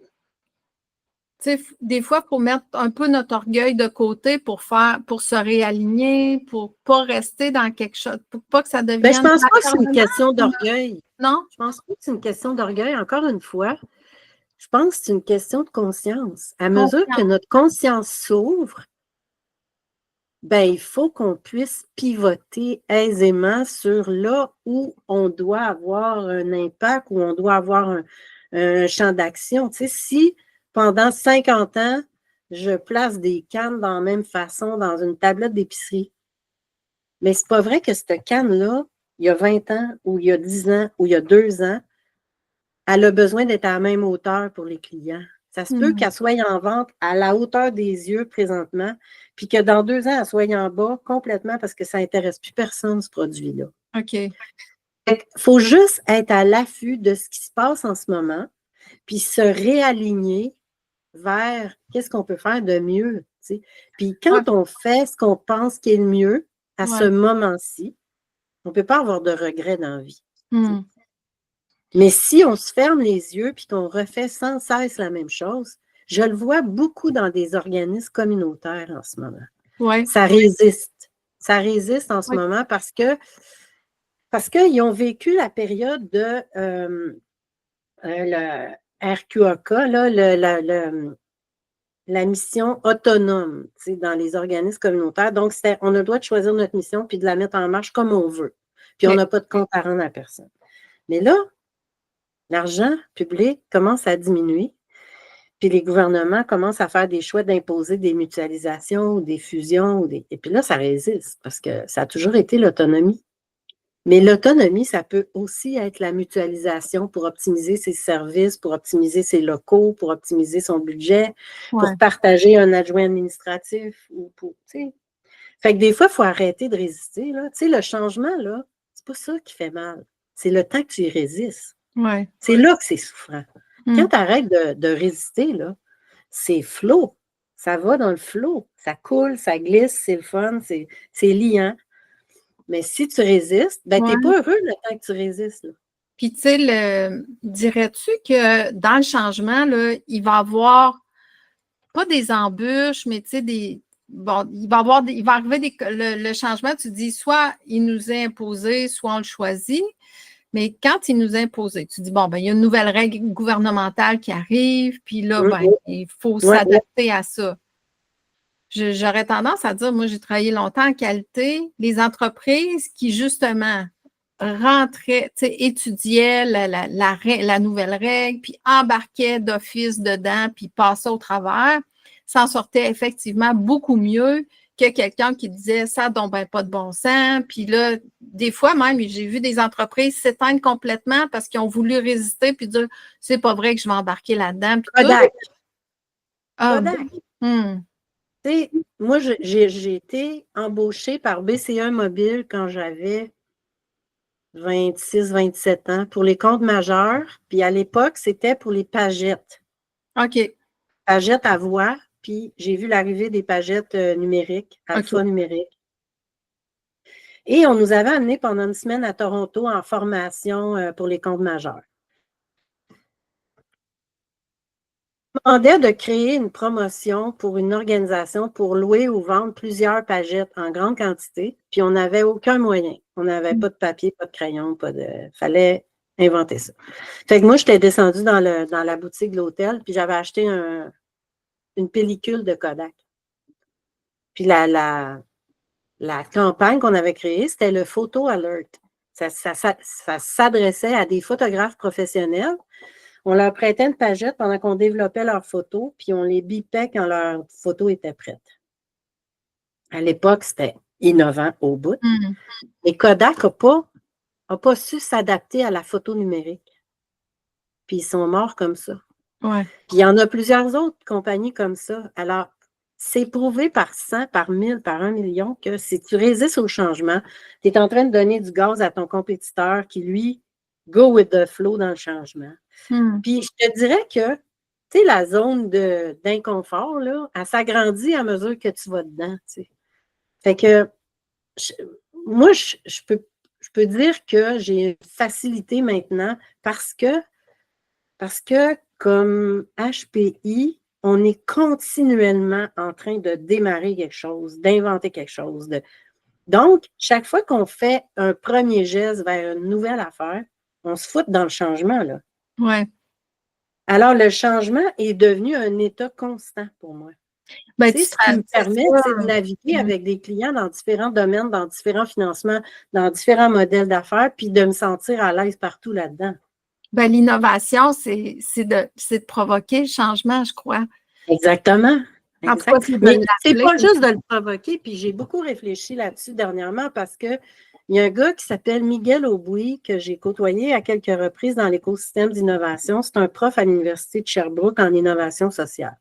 sais, des fois, il faut mettre un peu notre orgueil de côté pour se réaligner, pour pas rester dans quelque chose, pour pas que ça Ben, je devienne pense pas que c'est une l'acharnement. question d'orgueil. Non? Je pense pas que c'est une question d'orgueil. Encore une fois, je pense que c'est une question de conscience. À mesure que Confiance. notre conscience s'ouvre, ben, il faut qu'on puisse pivoter aisément sur là où on doit avoir un impact, où on doit avoir un champ d'action. Tu sais, si pendant 50 ans, je place des cannes dans la même façon dans une tablette d'épicerie, mais c'est pas vrai que cette canne-là, il y a 20 ans, ou il y a 10 ans, ou il y a 2 ans, elle a besoin d'être à la même hauteur pour les clients. Ça se peut qu'elle soit en vente à la hauteur des yeux présentement, puis que dans 2 ans, elle soit en bas complètement parce que ça n'intéresse plus personne, ce produit-là. OK. Il faut juste être à l'affût de ce qui se passe en ce moment, puis se réaligner vers qu'est-ce qu'on peut faire de mieux. Tu sais. Puis quand on fait ce qu'on pense qui est le mieux à ce moment-ci, on ne peut pas avoir de regrets dans la vie. Mais si on se ferme les yeux puis qu'on refait sans cesse la même chose, je le vois beaucoup dans des organismes communautaires en ce moment. Ouais. Ça résiste. Ça résiste en ce moment parce qu'ils ont vécu la période de le RQAK, là, la mission autonome dans les organismes communautaires. Donc, on a le droit de choisir notre mission puis de la mettre en marche comme on veut. Puis on n'a pas de compte à rendre à personne. Mais là, l'argent public commence à diminuer, puis les gouvernements commencent à faire des choix d'imposer des mutualisations ou des fusions. Et puis là, ça résiste parce que ça a toujours été l'autonomie. Mais l'autonomie, ça peut aussi être la mutualisation pour optimiser ses services, pour optimiser ses locaux, pour optimiser son budget, pour partager un adjoint administratif. Fait que des fois, il faut arrêter de résister. Là. Tu sais, le changement, là, c'est pas ça qui fait mal. C'est le temps que tu y résistes. Ouais. C'est là que c'est souffrant. Quand tu arrêtes de résister, là, c'est flow. Ça va dans le flow. Ça coule, ça glisse, c'est le fun, c'est liant. Mais si tu résistes, ben, tu n'es pas heureux le temps que tu résistes. Là. Puis, tu sais, dirais-tu que dans le changement, là, il va y avoir pas des embûches, mais tu sais, bon, il va arriver le changement, tu dis, soit il nous est imposé, soit on le choisit. Mais quand il nous est imposé, tu dis, bon, ben, il y a une nouvelle règle gouvernementale qui arrive, puis là, ben, il faut s'adapter à ça. J'aurais tendance à dire, moi, j'ai travaillé longtemps en qualité, les entreprises qui, justement, rentraient, étudiaient la nouvelle règle, puis embarquaient d'office dedans, puis passaient au travers, s'en sortaient effectivement beaucoup mieux que quelqu'un qui disait ça donc ben pas de bon sens. Puis là, des fois même, j'ai vu des entreprises s'éteindre complètement parce qu'ils ont voulu résister puis dire c'est pas vrai que je vais embarquer là-dedans. Kodak. Kodak. Moi, j'ai été embauchée par BCE Mobile quand j'avais 26, 27 ans pour les comptes majeurs. Puis à l'époque, c'était pour les pagettes. OK. Pagettes à voix. Puis j'ai vu l'arrivée des pagettes numériques, alphanumériques. Et on nous avait amenés pendant une semaine à Toronto en formation pour les comptes majeurs. On demandait de créer une promotion pour une organisation pour louer ou vendre plusieurs pagettes en grande quantité, puis on n'avait aucun moyen. On n'avait pas de papier, pas de crayon, fallait inventer ça. Fait que moi, j'étais descendue dans la boutique de l'hôtel, puis j'avais acheté une pellicule de Kodak. Puis la campagne qu'on avait créée, c'était le Photo Alert. Ça s'adressait à des photographes professionnels. On leur prêtait une pagette pendant qu'on développait leurs photos, puis on les bipait quand leurs photos étaient prêtes. À l'époque, c'était innovant au bout. Mais Kodak n'a pas su s'adapter à la photo numérique. Puis ils sont morts comme ça. Ouais. Puis il y en a plusieurs autres compagnies comme ça. Alors, c'est prouvé par 100, par 1000, par 1 million que si tu résistes au changement, tu es en train de donner du gaz à ton compétiteur qui, lui, go with the flow dans le changement. Puis je te dirais que, tu sais, la zone d'inconfort, là, elle s'agrandit à mesure que tu vas dedans, tu sais. Fait que, moi, je peux dire que j'ai une facilité maintenant parce que comme HPI, on est continuellement en train de démarrer quelque chose, d'inventer quelque chose. Donc, chaque fois qu'on fait un premier geste vers une nouvelle affaire, on se fout dans le changement, là. Ouais. Alors, le changement est devenu un état constant pour moi. Ben, C'est ce qui me c'est permet ça. de naviguer avec des clients dans différents domaines, dans différents financements, dans différents modèles d'affaires, puis de me sentir à l'aise partout là-dedans. Ben, l'innovation, c'est de provoquer le changement, je crois. Exactement. En tout cas, Exact. c'est de Mais c'est l'appeler. pas juste de le provoquer, puis j'ai beaucoup réfléchi là-dessus dernièrement parce que il y a un gars qui s'appelle Miguel Aubuy que j'ai côtoyé à quelques reprises dans l'écosystème d'innovation. C'est un prof à l'Université de Sherbrooke en innovation sociale.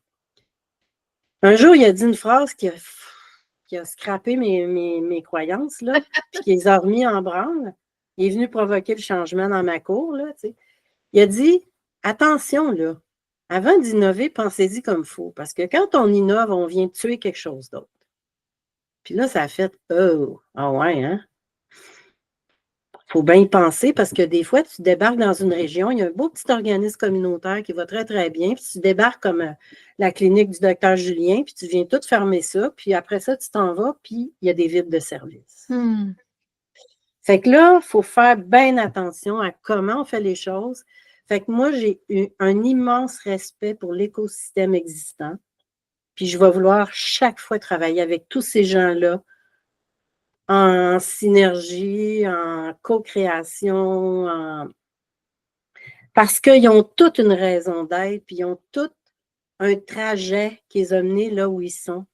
Un jour, il a dit une phrase qui a scrappé mes croyances, là, puis qui les a remis en branle. Il est venu provoquer le changement dans ma cour, là, tu sais. Il a dit, attention, là, avant d'innover, pensez-y comme il faut, parce que quand on innove, on vient tuer quelque chose d'autre. Puis là, ça a fait, oh, ah ouais, hein? Faut bien y penser parce que des fois, tu débarques dans une région, il y a un beau petit organisme communautaire qui va très, très bien, puis tu débarques comme la clinique du docteur Julien, puis tu viens tout fermer ça, puis après ça, tu t'en vas, puis il y a des vides de service. Fait que là, il faut faire bien attention à comment on fait les choses. Fait que moi, j'ai eu un immense respect pour l'écosystème existant, puis je vais vouloir chaque fois travailler avec tous ces gens-là en synergie, en co-création, parce qu'ils ont toute une raison d'être, puis ils ont tout un trajet qui les a menés là où ils sont.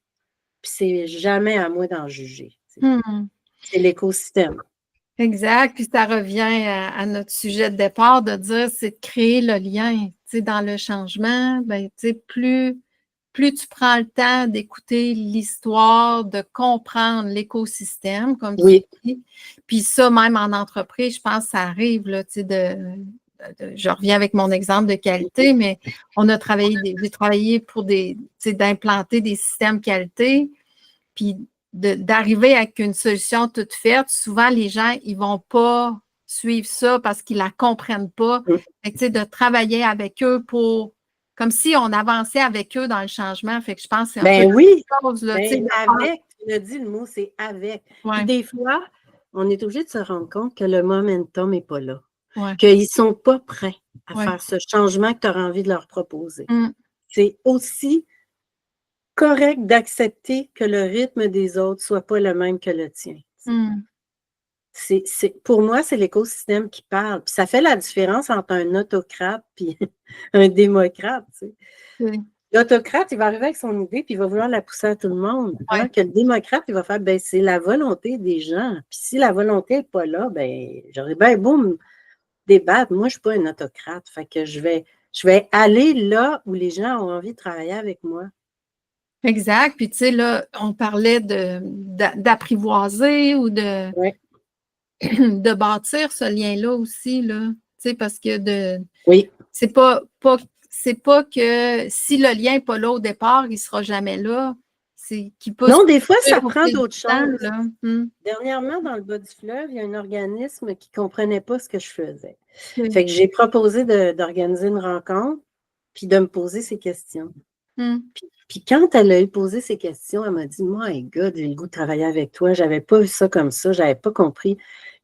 Puis c'est jamais à moi d'en juger. C'est l'écosystème. Exact. Puis ça revient à notre sujet de départ de dire, c'est de créer le lien. Tu sais, dans le changement, ben, tu sais, plus tu prends le temps d'écouter l'histoire, de comprendre l'écosystème, comme tu dis, puis ça, même en entreprise, je pense que ça arrive, là, tu sais, je reviens avec mon exemple de qualité, mais on a j'ai travaillé pour d'implanter des systèmes qualité, puis d'arriver avec une solution toute faite. Souvent, les gens, ils vont pas suivre ça parce qu'ils la comprennent pas. Fait que, tu sais, de travailler avec eux comme si on avançait avec eux dans le changement. Fait que je pense que c'est un peu la chose, là, avec, tu l'as dit le mot, c'est avec. Puis des fois, on est obligé de se rendre compte que le momentum n'est pas là. Qu'ils ne sont pas prêts à faire ce changement que tu auras envie de leur proposer. C'est aussi correct d'accepter que le rythme des autres ne soit pas le même que le tien. Pour moi, c'est l'écosystème qui parle. Puis ça fait la différence entre un autocrate et un démocrate. Tu sais. L'autocrate, il va arriver avec son idée puis il va vouloir la pousser à tout le monde. Alors que le démocrate, il va faire, ben, c'est la volonté des gens. Puis si la volonté n'est pas là, ben, j'aurais bien beau me débattre. Moi, je ne suis pas un autocrate. Fait que je vais aller là où les gens ont envie de travailler avec moi. Exact. Puis, tu sais, là, on parlait d'apprivoiser ou de bâtir ce lien-là aussi, là. Tu sais, parce que c'est pas que si le lien n'est pas là au départ, il ne sera jamais là. Non, des fois, ça prend d'autres choses. Dernièrement, dans le bas du fleuve, il y a un organisme qui ne comprenait pas ce que je faisais. Fait que j'ai proposé d'organiser une rencontre puis de me poser ces questions. Puis quand elle a posé ces questions, elle m'a dit, my God, j'ai le goût de travailler avec toi. Je n'avais pas vu ça comme ça, je n'avais pas compris.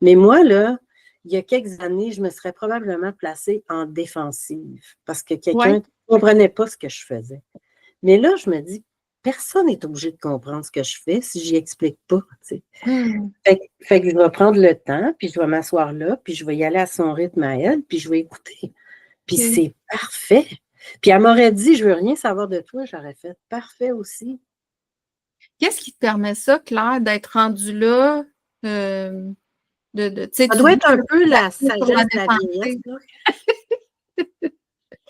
Mais moi, là, il y a quelques années, je me serais probablement placée en défensive parce que quelqu'un ne comprenait pas ce que je faisais. Mais là, je me dis, personne n'est obligé de comprendre ce que je fais si je n'y explique pas. Tu sais. Fait que je vais prendre le temps, puis je vais m'asseoir là, puis je vais y aller à son rythme à elle, puis je vais écouter. Puis c'est parfait. Puis elle m'aurait dit, je veux rien savoir de toi, j'aurais fait parfait aussi. Qu'est-ce qui te permet ça, Claire, d'être rendue là? Ça doit être un peu la sagesse de la vieillesse.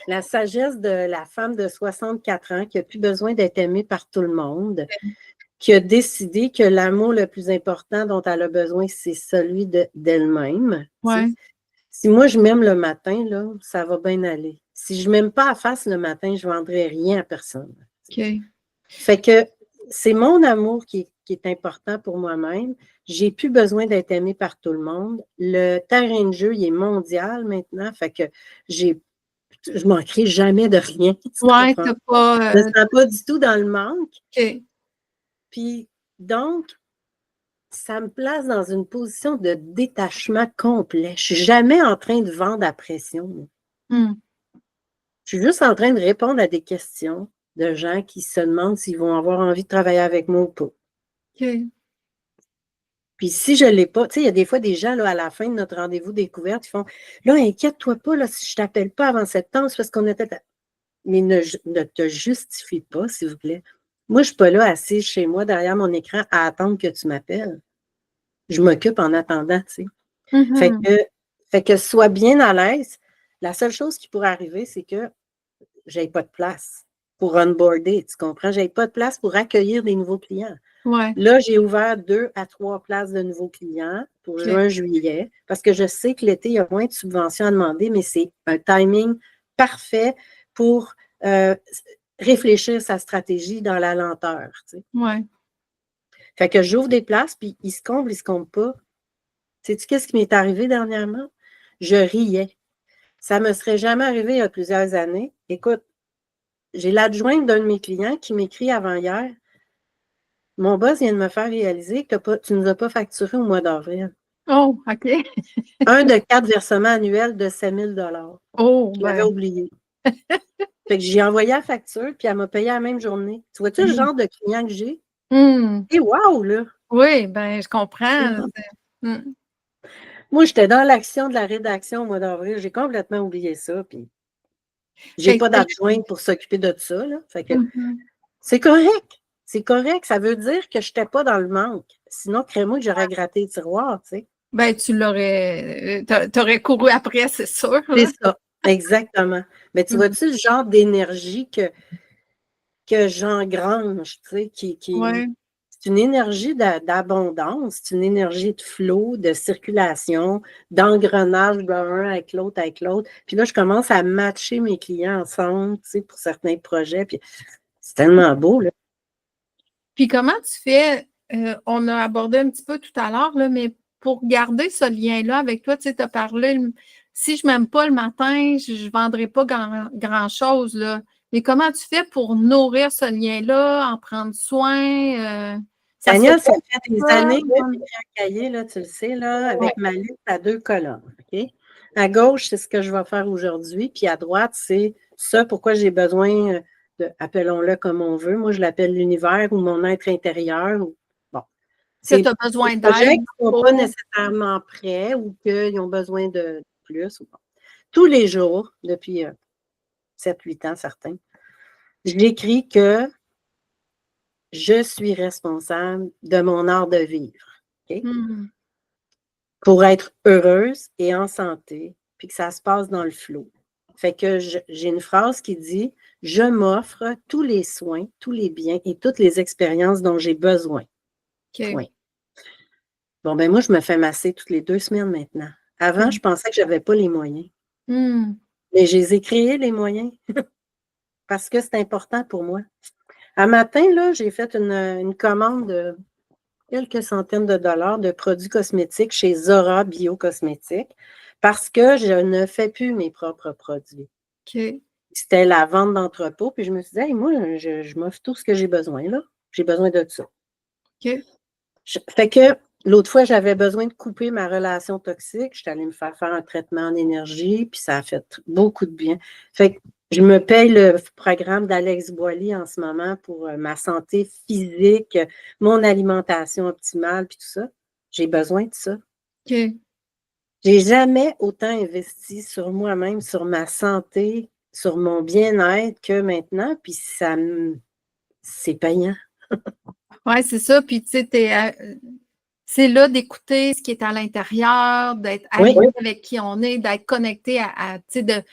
La sagesse de la femme de 64 ans qui n'a plus besoin d'être aimée par tout le monde, qui a décidé que l'amour le plus important dont elle a besoin, c'est celui d'elle-même. Si moi, je m'aime le matin, là, ça va bien aller. Si je ne m'aime pas à face le matin, je ne vendrai rien à personne. Fait que c'est mon amour qui est important pour moi-même. J'ai plus besoin d'être aimée par tout le monde. Le terrain de jeu, il est mondial maintenant. Fait que je ne manquerai jamais de rien. Tu Ouais, comprends? t'as pas. Je ne me sens pas du tout dans le manque. OK. Puis, donc, ça me place dans une position de détachement complet. Je ne suis jamais en train de vendre à pression. Hmm. Je suis juste en train de répondre à des questions de gens qui se demandent s'ils vont avoir envie de travailler avec moi ou pas. OK. Puis si je ne l'ai pas, tu sais, il y a des fois des gens, là, à la fin de notre rendez-vous découverte, ils font là, inquiète-toi pas, là, si je ne t'appelle pas avant septembre, c'est parce qu'on était. Mais ne te justifie pas, s'il vous plaît. Moi, je ne suis pas là assise chez moi derrière mon écran à attendre que tu m'appelles. Je m'occupe en attendant, tu sais. Mhm. Fait que sois bien à l'aise. La seule chose qui pourrait arriver, c'est que je n'ai pas de place pour onboarder, tu comprends? Je n'ai pas de place pour accueillir des nouveaux clients. Ouais. Là, j'ai ouvert 2 à 3 places de nouveaux clients pour OK. juin, juillet, parce que je sais que l'été, il y a moins de subventions à demander, mais c'est un timing parfait pour réfléchir sa stratégie dans la lenteur. Tu sais. Ouais. Fait que j'ouvre des places, puis ils se comblent pas. Sais-tu qu'est-ce qui m'est arrivé dernièrement? Je riais. Ça ne me serait jamais arrivé il y a plusieurs années. Écoute, j'ai l'adjointe d'un de mes clients qui m'écrit avant-hier. Mon boss vient de me faire réaliser que tu ne nous as pas facturé au mois d'avril. Oh, OK. Un de 4 versements annuels de 7 000 $. Oh, Je l'avais ben. oublié. Fait que j'ai envoyé la facture, puis elle m'a payé la même journée. Tu vois-tu le genre de client que j'ai? Hmm. Et wow, là! Oui, ben, je comprends. Hmm. Moi, j'étais dans l'action de la rédaction au mois d'avril. J'ai complètement oublié ça, puis j'ai Fait pas que- d'adjointe pour s'occuper de ça, là. Fait que Mhm. c'est correct. C'est correct. Ça veut dire que je n'étais pas dans le manque. Sinon, crée-moi que j'aurais gratté les tiroirs, tu sais. Ben, t'aurais couru après, c'est sûr, C'est là. ça. Exactement. Mais tu Mhm. vois-tu le genre d'énergie que j'engrange, tu sais, Ouais. c'est une énergie d'abondance, c'est une énergie de flow, de circulation, d'engrenage d'un avec l'autre. Puis là, je commence à matcher mes clients ensemble, tu sais, pour certains projets. Puis c'est tellement beau, là. Puis comment tu fais, on a abordé un petit peu tout à l'heure, là, mais pour garder ce lien-là avec toi, tu sais, tu as parlé, si je ne m'aime pas le matin, je ne vendrai pas grand-chose, là. Mais comment tu fais pour nourrir ce lien-là, en prendre soin? Ça se fait Daniel, ça fait des pas? années que j'ai écrit un cahier, là, tu le sais, là, Ouais. avec ma liste à 2 colonnes. OK? À gauche, c'est ce que je vais faire aujourd'hui, puis à droite, c'est ça pourquoi j'ai besoin de, appelons-le comme on veut. Moi, je l'appelle l'univers ou mon être intérieur. Bon. Que C'est tu as des besoin projets d'aide qui ne sont pas pour. nécessairement prêts ou qu'ils ont besoin de plus. Bon. Tous les jours, depuis 7-8 ans, certains, j'écris que je suis responsable de mon art de vivre. OK? Hmm. Pour être heureuse et en santé, puis que ça se passe dans le flot. Fait que j'ai une phrase qui dit « Je m'offre tous les soins, tous les biens et toutes les expériences dont j'ai besoin. » OK. Point. Bon, ben moi, je me fais masser toutes les 2 semaines maintenant. Avant, je pensais que je n'avais pas les moyens. Hmm. Mais je les ai créés, les moyens, parce que c'est important pour moi. Un matin, là, j'ai fait une commande de quelques centaines de dollars de produits cosmétiques chez Zora Biocosmétiques parce que je ne fais plus mes propres produits. OK. C'était la vente d'entrepôt, puis je me suis dit, hey, moi, je m'offre tout ce que j'ai besoin, là. J'ai besoin de ça. OK. Fait que l'autre fois, j'avais besoin de couper ma relation toxique. J'étais allée me faire un traitement en énergie, puis ça a fait beaucoup de bien. Fait que je me paye le programme d'Alex Boily en ce moment pour ma santé physique, mon alimentation optimale, puis tout ça. J'ai besoin de ça. OK. J'ai jamais autant investi sur moi-même, sur ma santé, sur mon bien-être que maintenant, puis c'est payant. Oui, c'est ça. Puis, tu sais, c'est là d'écouter ce qui est à l'intérieur, d'être Oui, aligné avec qui on est, d'être connecté tu sais,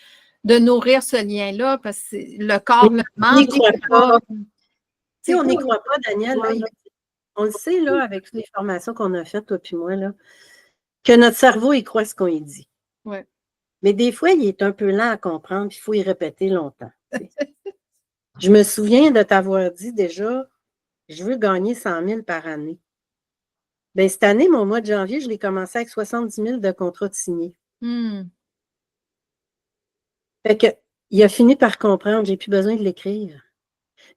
de nourrir ce lien-là, parce que le corps le on n'y demande. croit C'est pas. pas. Tu sais, C'est on n'y croit pas, Daniel. Là, ouais. on le sait, là, avec toutes les formations qu'on a faites, toi puis moi, là, que notre cerveau, il croit ce qu'on y dit. Ouais. Mais des fois, il est un peu lent à comprendre, il faut y répéter longtemps. Tu sais. Je me souviens de t'avoir dit déjà, je veux gagner 100 000 par année. Bien, cette année, mon mois de janvier, je l'ai commencé avec 70 000 de contrats de signés. Hmm. Fait que, il a fini par comprendre, j'ai plus besoin de l'écrire.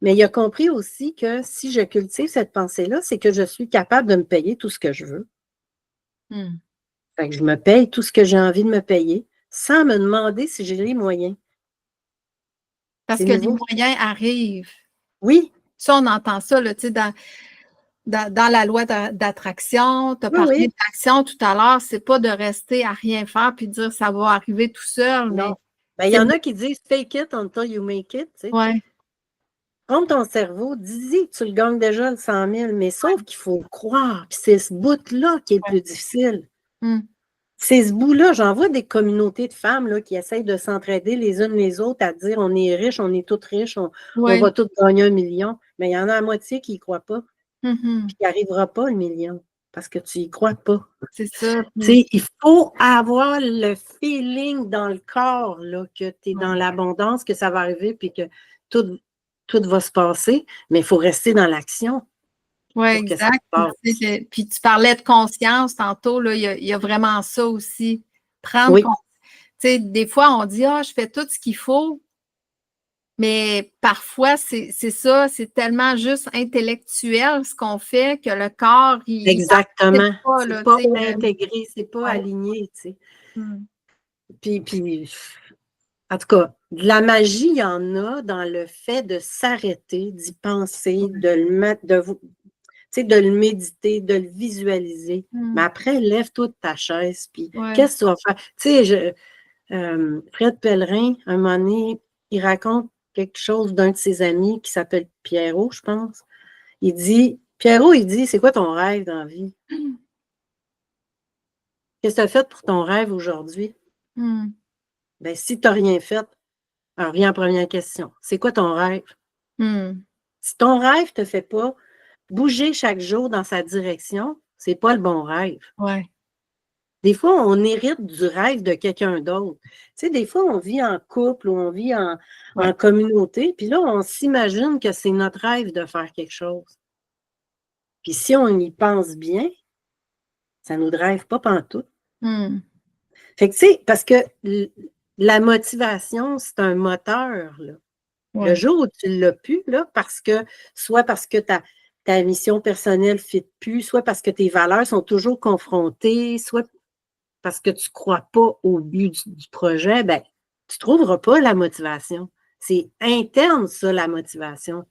Mais il a compris aussi que si je cultive cette pensée-là, c'est que je suis capable de me payer tout ce que je veux. Fait que je me paye tout ce que j'ai envie de me payer sans me demander si j'ai les moyens. Parce C'est que les nouveau. moyens arrivent. Oui, Ça, on entend ça, là, tu sais, dans la loi d'attraction. Tu as oui, parlé oui. d'action tout à l'heure. C'est pas de rester à rien faire puis de dire ça va arriver tout seul, mais Non. Ben, il y en a qui disent fake it until you make it. Tu sais. ouais, Prends ton cerveau, dis-y, tu le gagnes déjà le 100 000, mais sauf qu'il faut croire. Puis c'est ce bout-là qui est le ouais. plus difficile. Hum, C'est ce bout-là, j'en vois des communautés de femmes là, qui essayent de s'entraider les unes les autres à dire on est riches, on est toutes riches, on ouais. va toutes gagner 1 million. Mais il y en a la moitié qui n'y croient pas, Mhm. puis qui n'arrivera pas le million parce que tu n'y crois pas. C'est ça. Tu sais, il faut avoir le feeling dans le corps là, que tu es dans l'abondance, que ça va arriver, puis que tout, tout va se passer, mais il faut rester dans l'action Oui, pour que ça se exact. passe. Puis tu parlais de conscience tantôt, là, il y a vraiment ça aussi. Prendre Oui, conscience. Tu sais, des fois, on dit je fais tout ce qu'il faut, mais parfois, c'est ça, c'est tellement juste intellectuel ce qu'on fait que le corps, il exactement. n'accepte pas, C'est là, pas tu sais. intégré, c'est pas Ouais. aligné, tu sais. Hum, Puis, en tout cas, de la magie, il y en a dans le fait de s'arrêter, d'y penser, de le mettre, de le méditer, de le visualiser. Mais hum, après, lève-toi de ta chaise, puis ouais. qu'est-ce que tu vas faire? Tu sais, Fred Pellerin, un moment donné, il raconte quelque chose d'un de ses amis qui s'appelle Pierrot, je pense. Pierrot, il dit, c'est quoi ton rêve dans la vie? Qu'est-ce que tu as fait pour ton rêve aujourd'hui? Hum, Ben, si tu n'as rien fait, alors viens en première question. C'est quoi ton rêve? hum, Si ton rêve ne te fait pas bouger chaque jour dans sa direction, c'est pas le bon rêve. ouais. Des fois, on hérite du rêve de quelqu'un d'autre. Tu sais, des fois, on vit en couple ou on vit en Ouais. communauté, puis là, on s'imagine que c'est notre rêve de faire quelque chose. Puis si on y pense bien, ça ne nous drive pas pantoute. Hum, Fait que, tu sais, parce que la motivation, c'est un moteur, là. Le ouais. jour où tu ne l'as plus, là, soit parce que ta mission personnelle ne fit plus, soit parce que tes valeurs sont toujours confrontées, soit parce que tu ne crois pas au but du projet, ben, tu ne trouveras pas la motivation. C'est interne, ça, la motivation.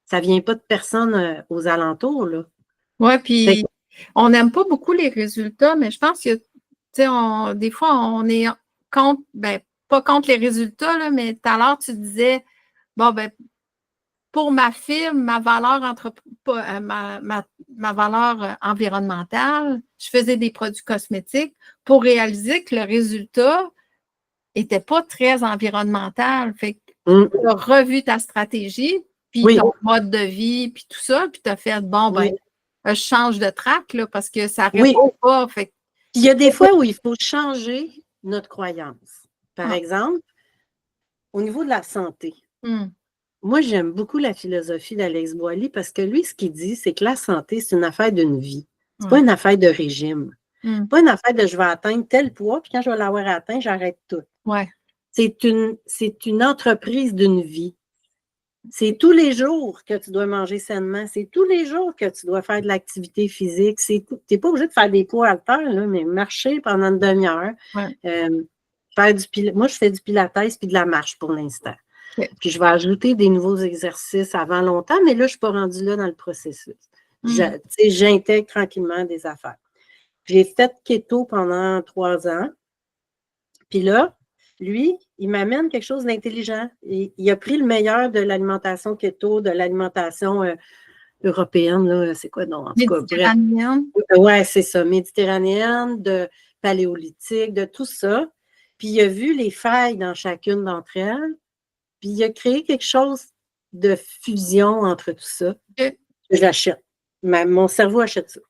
Ça ne vient pas de personne aux alentours, là. Ouais, Fait que, puis on n'aime pas beaucoup les résultats, mais je pense que, tu sais, des fois, on est contre, ben, pas contre les résultats, là, mais tout à l'heure, tu disais, bon, ben, pour ma firme, ma valeur environnementale, je faisais des produits cosmétiques pour réaliser que le résultat n'était pas très environnemental. Fait que tu as revu ta stratégie, puis oui, ton mode de vie, puis tout ça, puis tu as fait, bon, ben, oui, je change de track là, parce que ça ne oui. répond pas. Fait que, Puis il y a des fois où il faut changer notre croyance. Par ah, exemple, au niveau de la santé. hum, Moi, j'aime beaucoup la philosophie d'Alex Boily parce que lui, ce qu'il dit, c'est que la santé, c'est une affaire d'une vie. C'est pas ouais, une affaire de régime. hum, Pas une affaire de je vais atteindre tel poids, puis quand je vais l'avoir atteint, j'arrête tout. ouais, C'est une entreprise d'une vie. C'est tous les jours que tu dois manger sainement. C'est tous les jours que tu dois faire de l'activité physique. Tu n'es pas obligé de faire des poids haltères, là, mais marcher pendant une demi-heure. ouais. Moi, je fais du pilates puis de la marche pour l'instant. OK. Puis je vais ajouter des nouveaux exercices avant longtemps, mais là, je ne suis pas rendue là dans le processus. Hum, J'intègre tranquillement des affaires. J'ai fait keto pendant 3 ans. Puis là, lui, il m'amène quelque chose d'intelligent. Il a pris le meilleur de l'alimentation keto, de l'alimentation européenne, là, c'est quoi, non? En tout cas, bref. méditerranéenne. Ouais, c'est ça, méditerranéenne, de paléolithique, de tout ça. Puis il a vu les failles dans chacune d'entre elles. Puis il a créé quelque chose de fusion entre tout ça. OK. Je l'achète. Mon cerveau achète ça.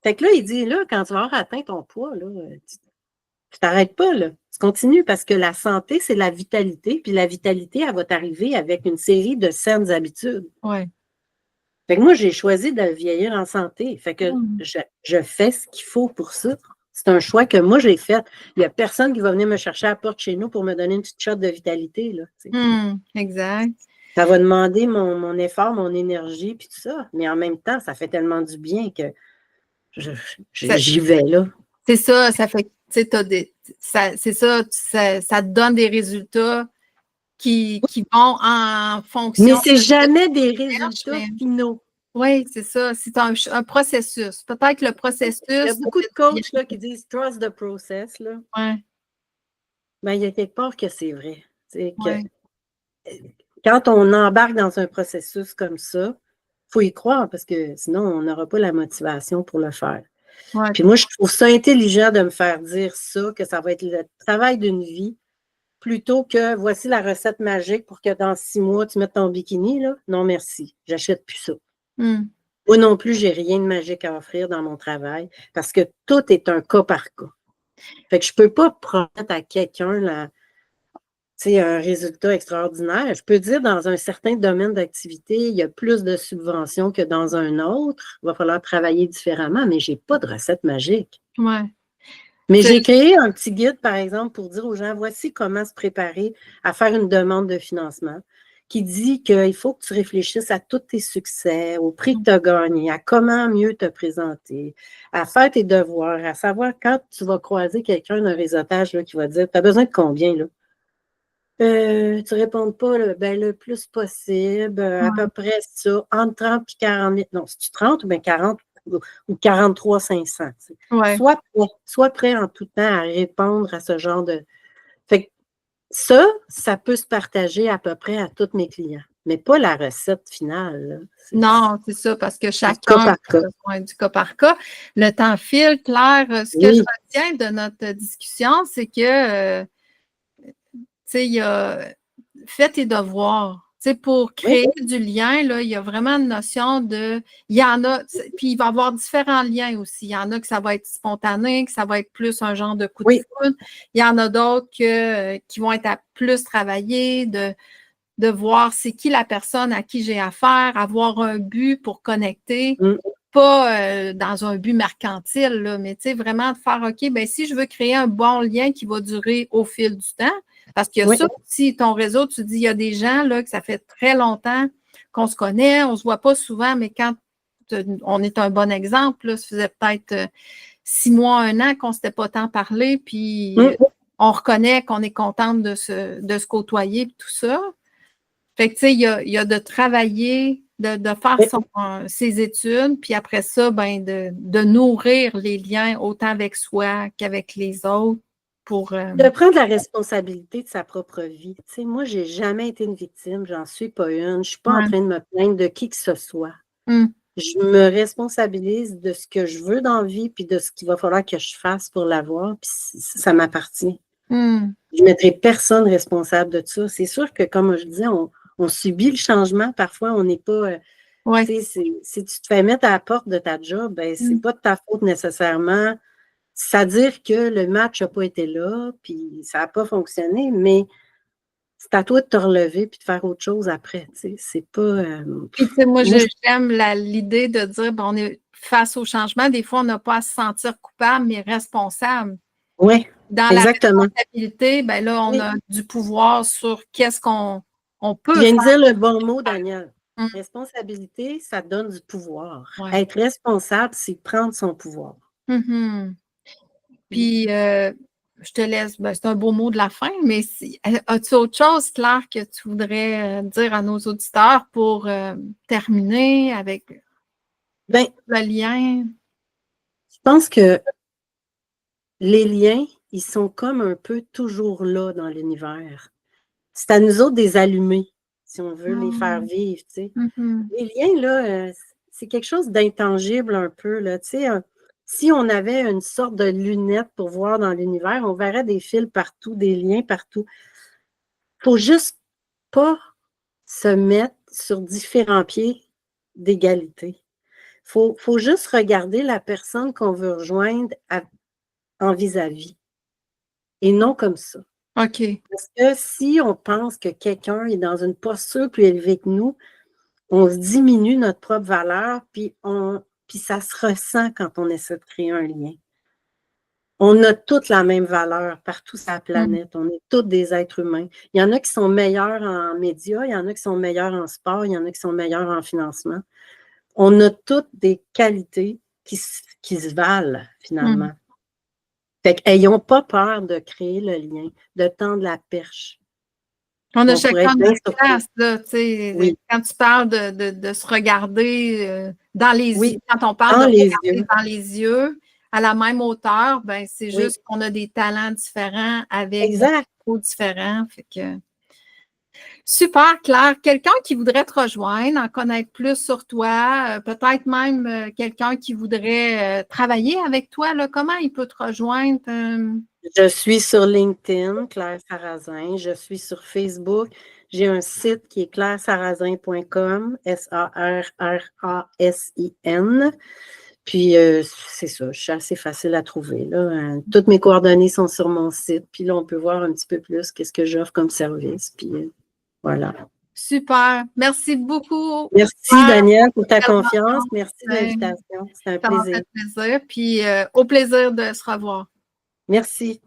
Fait que là, il dit, là, quand tu vas avoir atteint ton poids, là, tu t'arrêtes pas, là. Tu continues parce que la santé, c'est la vitalité. Puis la vitalité, elle va t'arriver avec une série de saines habitudes. Ouais. Fait que moi, j'ai choisi de vieillir en santé. Fait que Hum, je fais ce qu'il faut pour ça. C'est un choix que moi, j'ai fait. Il n'y a personne qui va venir me chercher à la porte chez nous pour me donner une petite shot de vitalité. Là, Exact. ça va demander mon effort, mon énergie, puis tout ça. Mais en même temps, ça fait tellement du bien que j'y vais là. C'est ça, ça fait, tu sais, c'est ça, ça te donne des résultats qui vont en fonction. Mais c'est jamais des résultats finaux. Oui, c'est ça. C'est un processus. Peut-être que le processus. Il y a beaucoup de coachs là, qui disent trust the process. Là. Ouais. Ben, il y a quelque part que c'est vrai. Ouais. Quand on embarque dans un processus comme ça, il faut y croire parce que sinon, on n'aura pas la motivation pour le faire. Ouais. Puis moi, je trouve ça intelligent de me faire dire ça, que ça va être le travail d'une vie, plutôt que voici la recette magique pour que dans 6 mois, tu mettes ton bikini. Là. Non, merci. J'achète plus ça. Moi non plus, j'ai rien de magique à offrir dans mon travail parce que tout est un cas par cas. Fait que je peux pas promettre à quelqu'un un résultat extraordinaire. Je peux dire dans un certain domaine d'activité, il y a plus de subventions que dans un autre. Il va falloir travailler différemment, mais j'ai pas de recette magique. Ouais. Mais j'ai créé un petit guide, par exemple, pour dire aux gens, voici comment se préparer à faire une demande de financement, qui dit qu'il faut que tu réfléchisses à tous tes succès, au prix que tu as gagné, à comment mieux te présenter, à faire tes devoirs, à savoir quand tu vas croiser quelqu'un d'un réseautage là, qui va dire, tu as besoin de combien, là? Tu ne réponds pas le plus possible, à peu près ça, entre 30 et 40 000. Non, si tu 30 ou bien 40 ou 43 500. Ouais. Sois prêt en tout temps à répondre à ce genre de. Fait que ça peut se partager à peu près à tous mes clients, mais pas la recette finale. Là. Non, c'est ça, parce que chacun a besoin du cas par cas. Le temps file, Claire. Ce que je retiens de notre discussion, c'est que il y a fais tes devoirs. Pour créer du lien, là, il y a vraiment une notion de. Il y en a, puis il va y avoir différents liens aussi. Il y en a que ça va être spontané, que ça va être plus un genre de coup de foudre. Il y en a d'autres qui vont être à plus travailler, de voir c'est qui la personne à qui j'ai affaire, avoir un but pour connecter. Pas dans un but mercantile, là, mais vraiment de faire, OK, ben si je veux créer un bon lien qui va durer au fil du temps, parce qu'il y a ça aussi, ton réseau, tu dis, il y a des gens là, que ça fait très longtemps qu'on se connaît, on ne se voit pas souvent, mais quand on est un bon exemple, là, ça faisait peut-être 6 mois, 1 an qu'on ne s'était pas tant parlé, puis on reconnaît qu'on est contente de se côtoyer, tout ça. Fait que, tu sais, il y a de travailler, de faire ses études, puis après ça, ben, de nourrir les liens autant avec soi qu'avec les autres pour. De prendre la responsabilité de sa propre vie. Tu sais, moi, je n'ai jamais été une victime, j'en suis pas une. Je ne suis pas en train de me plaindre de qui que ce soit. Je me responsabilise de ce que je veux dans la vie, puis de ce qu'il va falloir que je fasse pour l'avoir, puis ça m'appartient. Je ne mettrai personne responsable de ça. C'est sûr que, comme je disais, on subit le changement. Parfois, on n'est pas. Si tu te fais mettre à la porte de ta job, ben, c'est pas de ta faute nécessairement. C'est-à-dire que le match n'a pas été là, puis ça n'a pas fonctionné, mais c'est à toi de te relever puis de faire autre chose après. C'est pas. Puis, tu sais, moi, j'aime l'idée de dire, ben, on est face au changement. Des fois, on n'a pas à se sentir coupable, mais responsable. Oui, exactement. La responsabilité, ben là, on a du pouvoir sur qu'est-ce qu'on peut faire. Je viens de dire le bon mot, faire. Daniel. Responsabilité, ça donne du pouvoir. Être responsable, c'est prendre son pouvoir. Puis, je te laisse, ben, c'est un beau mot de la fin, mais as-tu autre chose, Claire, que tu voudrais dire à nos auditeurs pour terminer avec le lien? Je pense que les liens, ils sont comme un peu toujours là dans l'univers. C'est à nous autres de les allumer, si on veut les faire vivre. Tu sais. Les liens, là, c'est quelque chose d'intangible un peu. Là, tu sais, si on avait une sorte de lunette pour voir dans l'univers, on verrait des fils partout, des liens partout. Il ne faut juste pas se mettre sur différents pieds d'égalité. Il faut juste regarder la personne qu'on veut rejoindre en vis-à-vis et non comme ça. OK. Parce que si on pense que quelqu'un est dans une posture plus élevée que nous, on se diminue notre propre valeur, puis ça se ressent quand on essaie de créer un lien. On a toutes la même valeur partout sur la planète. On est tous des êtres humains. Il y en a qui sont meilleurs en médias, il y en a qui sont meilleurs en sport, il y en a qui sont meilleurs en financement. On a toutes des qualités qui se valent, finalement. Fait qu'ayons pas peur de créer le lien, de tendre la perche. On a chacun notre place, là, tu sais, oui. Quand tu parles de se regarder dans les yeux, quand on parle dans de les regarder yeux. dans les yeux, à la même hauteur, ben c'est juste qu'on a des talents différents avec des propos différents. Fait que... Super, Claire. Quelqu'un qui voudrait te rejoindre, en connaître plus sur toi, peut-être même quelqu'un qui voudrait travailler avec toi, là, comment il peut te rejoindre? Je suis sur LinkedIn, Claire Sarrazin. Je suis sur Facebook. J'ai un site qui est clairesarrazin.com, SARRASIN. Puis, c'est ça, je suis assez facile à trouver. Là. Toutes mes coordonnées sont sur mon site. Puis là, on peut voir un petit peu plus qu'est-ce que j'offre comme service. Puis, voilà. Super. Merci beaucoup. Merci, Danielle, pour ta confiance. Merci de l'invitation. C'était un plaisir. Ça m'a fait plaisir. Puis, au plaisir de se revoir. Merci.